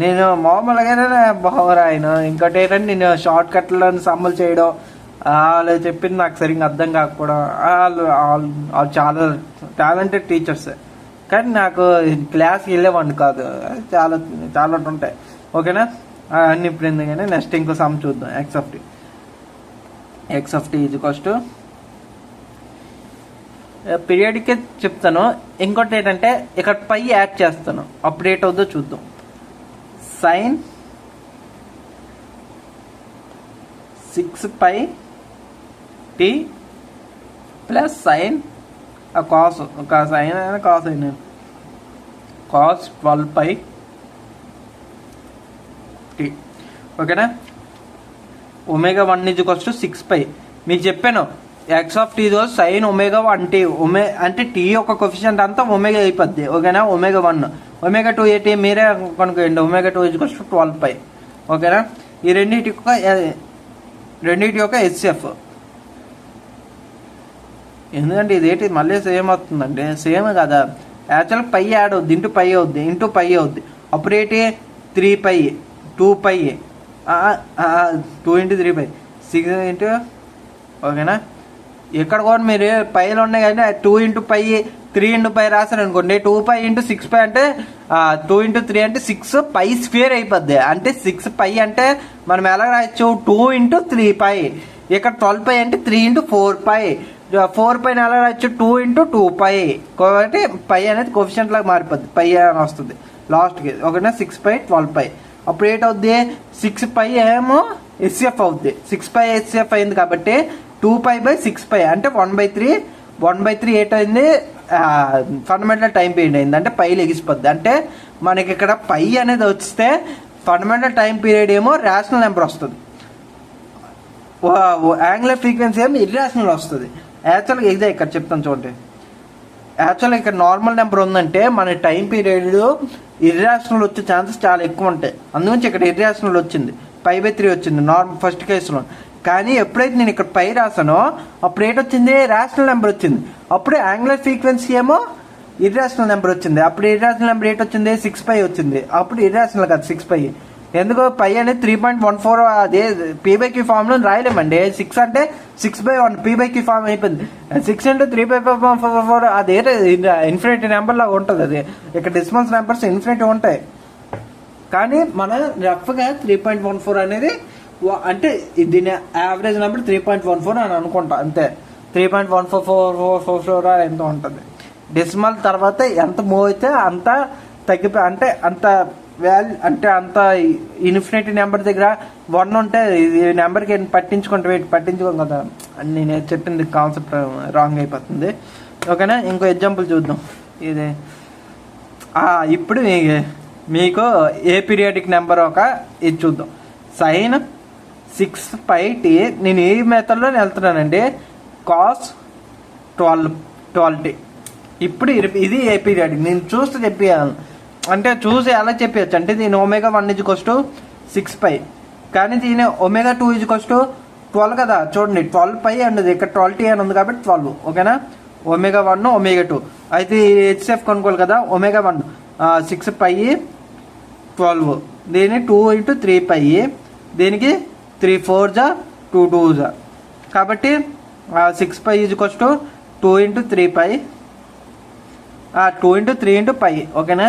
నేను మామూలుగానే బాగరాయను. ఇంకోటి ఏంటంటే నేను షార్ట్ కట్లను సమ్మలు చేయడం వాళ్ళు చెప్పింది నాకు సరిగ్గా అర్థం కాకపోవడం. వాళ్ళు చాలా టాలెంటెడ్ టీచర్స్, కానీ నాకు క్లాస్కి వెళ్ళేవాడిని కాదు. చాలా ఉంటాయి. ఓకేనా, అన్ని ఇప్పుడు ఎందుకని నెక్స్ట్ ఇంకో సమ్ చూద్దాం. ఎక్స్ ఆఫ్ టీ ఈజ్ పీరియడ్కే చెప్తాను. ఇంకోటి ఏంటంటే ఇక్కడ పై యాడ్ చేస్తాను, అప్పుడు ఏటవుద్దో చూద్దాం. Sine 6π T plus sine cos ఒక సైన్ అయినా కాస్ అయినా కాస్ 12π టీ. ఓకేనా, ω1 = 6π. మీకు చెప్పాను X of tea sign ω1t. అంటే టీ యొక్క కొఫిషియంట్ అంతా ఒమేగా అయిపోద్ది. ఓకేనా, ω1 ω2 ఏంటి మీరే కనుక్కోండి. ω2 = 12π. ఓకేనా, ఈ రెండింటి యొక్క హెచ్సిఎఫ్. ఎందుకంటే ఇదేంటి మళ్ళీ సేమ్ అవుతుందండి, సేమ్ కదా. యాక్చువల్గా పై యాడ్ అవుద్ది, ఇంటూ పై అవుద్ది. అప్పుడు ఏంటి 3π 2π 2 × 3π 6 ఇంటూ. ఓకేనా, ఇక్కడ కూడా మీరు పైలు ఉన్నాయి కానీ 2 × π 3 × π రాశారు అనుకోండి. 2π × 6π అంటే 2 × 3 అంటే 6π² అయిపోద్ది. అంటే 6π అంటే మనం ఎలా రాయొచ్చు 2 × 3π. ఇక్కడ 12π అంటే 3 × 4π. 4π ఎలా రాయొచ్చు 2 × 2π. కాబట్టి పై అనేది కోఫిషియంట్ లాగా మారిపోద్ది, పై అని వస్తుంది లాస్ట్కి. ఓకేనా, 6π 12π. అప్పుడు ఏంటవుద్ది 6π ఏమో హెచ్సిఎఫ్ అవుద్ది. 6π హెచ్సిఎఫ్ అయింది కాబట్టి 2π/6π అంటే 1/3 ఏంటైంది, ఫండమెంటల్ టైం పీరియడ్ అయింది అంటే పైలు ఎగిసిపోద్ది. అంటే మనకి ఇక్కడ పై అనేది వస్తే ఫండమెంటల్ టైం పీరియడ్ ఏమో రేషనల్ నెంబర్ వస్తుంది, యాంగులర్ ఫ్రీక్వెన్సీ ఏమో ఇర్రేషనల్ వస్తుంది. యాక్చువల్గా ఇదే ఇక్కడ చెప్తాను చూడండి. యాక్చువల్గా ఇక్కడ నార్మల్ నెంబర్ ఉందంటే మన టైం పీరియడ్ ఇర్రేషనల్ వచ్చే ఛాన్సెస్ చాలా ఎక్కువ ఉంటాయి. అందుగురించి ఇక్కడ ఇర్రేషనల్ వచ్చింది, 5/3 వచ్చింది నార్మల్ ఫస్ట్ కేసులో. కానీ ఎప్పుడైతే నేను ఇక్కడ పై రాసానో అప్పుడు ఏంటొచ్చింది, రేషనల్ నెంబర్ వచ్చింది. అప్పుడు యాంగులర్ ఫ్రీక్వెన్సీ ఏమో ఇర్రేషనల్ నెంబర్ వచ్చింది. అప్పుడు ఇర్రేషనల్ నెంబర్ ఏంటొచ్చింది, 6π వచ్చింది. అప్పుడు ఇర్రేషనల్ కాదు 6π. ఎందుకో పై అనేది 3.14 అదే p/q ఫామ్లో రాయలేమండి. 6 అంటే 6/1 p/q ఫామ్ అయిపోయింది. 6 × 3/4 అదే ఇన్ఫినిటీ నెంబర్ లాగా ఉంటుంది. అది ఇక్కడ డెసిమల్స్ నెంబర్స్ ఇన్ఫినిటీ ఉంటాయి. కానీ మనం రఫ్గా 3.14 అనేది అంటే దీని యావరేజ్ నెంబర్ 3.14 అని అనుకుంటా అంతే. 3.1444 ఎంత ఉంటుంది. డెసిమల్ తర్వాత ఎంత మూవ్ అయితే అంత తగ్గిపోయి అంటే అంత వాల్యూ అంటే అంత ఇన్ఫినిటీ నెంబర్ దగ్గర 1 ఉంటే ఈ నెంబర్కి పట్టించుకోం కదా. నేను చెప్పింది కాన్సెప్ట్ రాంగ్ అయిపోతుంది. ఓకేనా, ఇంకో ఎగ్జాంపుల్ చూద్దాం. ఇది ఇప్పుడు మీకు ఏ పీరియాడిక్ నెంబర్ ఇది చూద్దాం. sin 6πt నేను ఈ మెథడ్లో వెళ్తున్నానండి. cos 12t. ఇప్పుడు ఇది ఏ పీరియాడిక్ నేను చూస్తే చెప్పేయాలి అంటే చూసి ఎలా చెప్పచ్చు అంటే దీని ω1 6π కానీ దీని ω2 12 కదా. చూడండి 12π అన్నది ఇక్కడ 12t అని ఉంది కాబట్టి 12. ఓకేనా, ω1 ω2 అయితే హెచ్సిఎఫ్ కొనుక్కోవాలి కదా. ω1 6π 12 దీని 2 × 3π దీనికి 3 4 2 2 కాబట్టి 6π 2 × 3π 2 × 3 × π. ఓకేనా,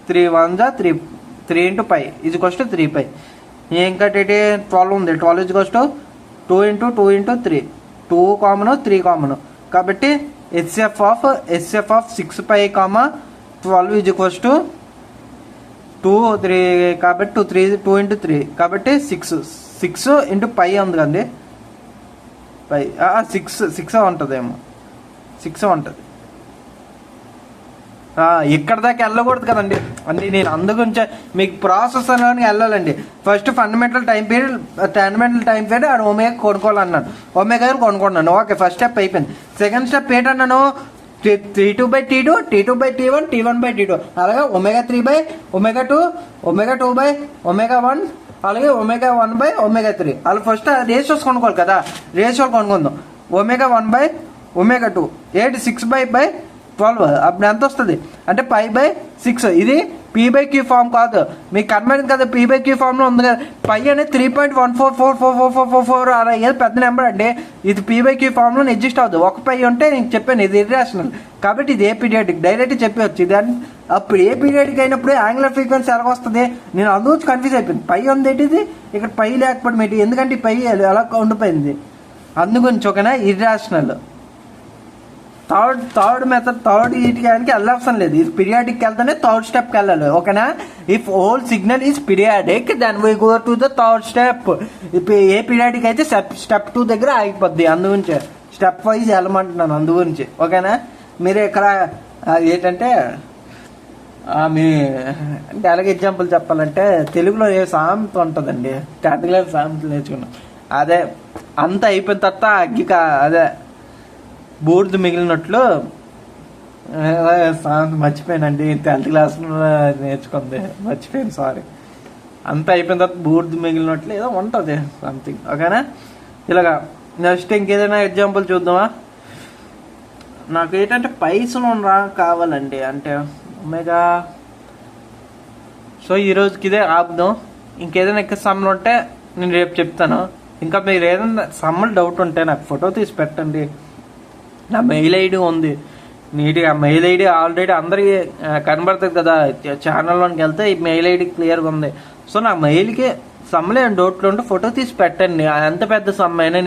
3 1 3 × π 3π. ఇంకా 12 ఉంది. 12 2 × 2 × 3 2 కామన్ 3 కామన్ కాబట్టి హెచ్సిఎఫ్ ఆఫ్ 6π 12 2 3 కాబట్టి 2 × 3 కాబట్టి 6 × π ఉంది కదండి. పై 6 ఉంటుందేమో 6 ఉంటుంది. ఇక్కడ దాకా వెళ్ళకూడదు కదండి. అంటే నేను అందుగురించి మీకు ప్రాసెస్ అని వెళ్ళాలండి. ఫస్ట్ ఫండమెంటల్ టైం పీరియడ్ అది ఒమేగా కొనుక్కోవాలన్నాను. ఒమేగా కొనుక్కున్నాను. ఓకే, ఫస్ట్ స్టెప్ అయిపోయింది. సెకండ్ స్టెప్ ఏంటన్నాను, T2/T2 T2/T1 T1/T2 అలాగే ω3/ω2 ω2/ω1 అలాగే ω1/ω3 అలా ఫస్ట్ రేషియోస్ కొనుక్కోవాలి కదా. రేషియోలు కొనుక్కుందాం. ω1/ω2 ఏంటి 6/12 అప్పుడు ఎంత వస్తుంది అంటే π/6. ఇది p/q ఫామ్ కాదు, మీకు కనబడింది కదా p/q ఫామ్లో ఉంది కదా. పై అనేది 3.144444 అలా ఏదో పెద్ద నెంబర్ అండి. ఇది p/q ఫామ్లో ఎగ్జిస్ట్ అవ్వదు. ఒక పై ఉంటే నేను చెప్పాను ఇది ఇర్రేషనల్ కాబట్టి ఇది ఏ పీరియాడిక్ డైరెక్ట్ చెప్పవచ్చు. ఇది అప్పుడు ఏ పీరియాడిక్ అయినప్పుడు యాంగులర్ ఫ్రీక్వెన్సీ ఎలా వస్తుంది నేను అందుకు కన్ఫ్యూజ్ అయిపోయింది. పై ఉంది ఏంటిది ఇక్కడ పై లేకపోవడం ఏంటి, ఎందుకంటే పై ఎలా ఉండిపోయింది అందుగురించి. ఓకేనా, ఇర్రేషనల్. థర్డ్ మెథడ్ వీటికి వెళ్ళవసరం లేదు. ఇది పీరియాడిక్ వెళ్తేనే థర్డ్ స్టెప్కి వెళ్ళాలి. ఓకేనా, if whole signal is periodic then we go to the third step. Aperiodic అయితే స్టెప్ 2 దగ్గర ఆగిపోద్ది. అందుగురించి స్టెప్ వైజ్ వెళ్ళమంటున్నాను అందుగురించి. ఓకేనా, మీరు ఇక్కడ ఏంటంటే మీ అంటే అలాగే ఎగ్జాంపుల్ చెప్పాలంటే తెలుగులో ఏ సామెత ఉంటుందండి, 10th క్లాస్ సామెతలు నేర్చుకున్నాం. అదే అంత అయిపోయిన తర్వాత అదే బూర్దు మిగిలినట్లు మర్చిపోయానండి. 10th క్లాస్లో నేర్చుకుంది మర్చిపోయాను, సారీ. అంతా అయిపోయిన తర్వాత బూర్దు మిగిలినట్లు ఏదో ఉంటుంది సంథింగ్. ఓకేనా, ఇలాగా నెక్స్ట్ ఇంకేదైనా ఎగ్జాంపుల్ చూద్దామా. నాకు ఏంటంటే పైసలు కావాలండి అంటే ఒమేగా. సో ఈరోజుకి ఇదే ఆపుదాం. ఇంకేదైనా ఎక్కువ సమ్మలు ఉంటే నేను రేపు చెప్తాను. ఇంకా మీరు ఏదైనా సమ్మలు డౌట్ ఉంటే నాకు ఫోటో తీసి పెట్టండి. నా మెయిల్ ఐడి ఉంది నీట్గా. మెయిల్ ఐడి ఆల్రెడీ అందరికీ కనబడుతుంది కదా, ఛానల్లోకి వెళ్తే ఈ మెయిల్ ఐడి క్లియర్గా ఉంది. సో నా మెయిల్కి సమ్మలే డౌట్లు ఉంటే ఫోటో తీసి పెట్టండి. ఎంత పెద్ద సమ్ అయినా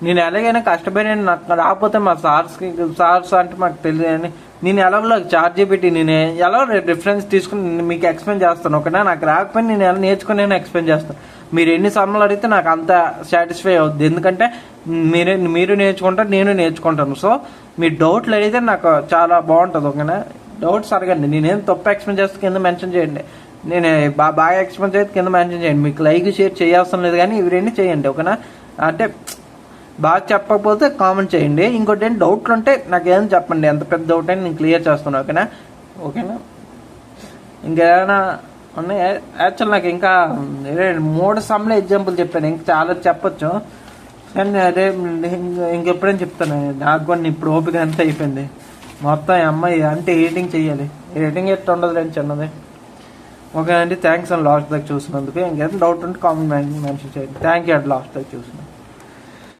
నేను ఎలాగైనా కష్టపడి నాకు రాకపోతే మా సార్స్ అంటే మాకు తెలియదు అని నేను ఎలాగో చార్జ్ చేపెట్టి నేను ఎలా రిఫరెన్స్ తీసుకుని మీకు ఎక్స్ప్లెయిన్ చేస్తాను. ఓకేనా? నాకు రాకపోయినా నేను ఎలా నేర్చుకుని నేను ఎక్స్ప్లెయిన్ చేస్తాను. మీరు ఎన్ని సమ్మలు అడిగితే నాకు అంత సాటిస్ఫై అవుద్ది. ఎందుకంటే మీరు నేర్చుకుంటారు, నేను నేర్చుకుంటాను. సో మీ డౌట్లు అడిగితే నాకు చాలా బాగుంటుంది. ఓకేనా? డౌట్స్ అడగండి. నేనేం తప్పు ఎక్స్ప్లెయిన్ చేస్తే కింద మెన్షన్ చేయండి. నేను బాగా ఎక్స్ప్లెయిన్ చేస్తే కింద మెన్షన్ చేయండి. మీకు లైక్ షేర్ చేయాల్సిన లేదు, కానీ ఇవి రెండు చేయండి. ఓకేనా? అంటే బాగా చెప్పకపోతే కామెంట్ చేయండి. ఇంకోటి ఏంటి, డౌట్లు ఉంటే నాకేం చెప్పండి. ఎంత పెద్ద డౌట్ అయినా నేను క్లియర్ చేస్తున్నాను. ఓకేనా? ఇంకేమైనా ఉన్నాయి? యాక్చువల్ నాకు ఇంకా 3 సమ్లో ఎగ్జాంపుల్ చెప్పాను. ఇంకా చాలా చెప్పొచ్చు, కానీ అదే ఇంకెప్పుడైనా చెప్తాను. నాకు కూడా ఇప్పుడు ఓపిక అంతా అయిపోయింది. మొత్తం అమ్మాయి అంటే ఎడిటింగ్ చెయ్యాలి. ఎడిటింగ్ ఎట్లా ఉండదు లేని చిన్నది. ఓకే అండి, థ్యాంక్స్ అండి లాస్ట్ దాకా చూసినందుకు. ఇంకేమైనా డౌట్ ఉంటే కామెంట్ మెన్షన్ చేయండి. థ్యాంక్ యూ అండి లాస్ట్ దాకా చూసినందుకు.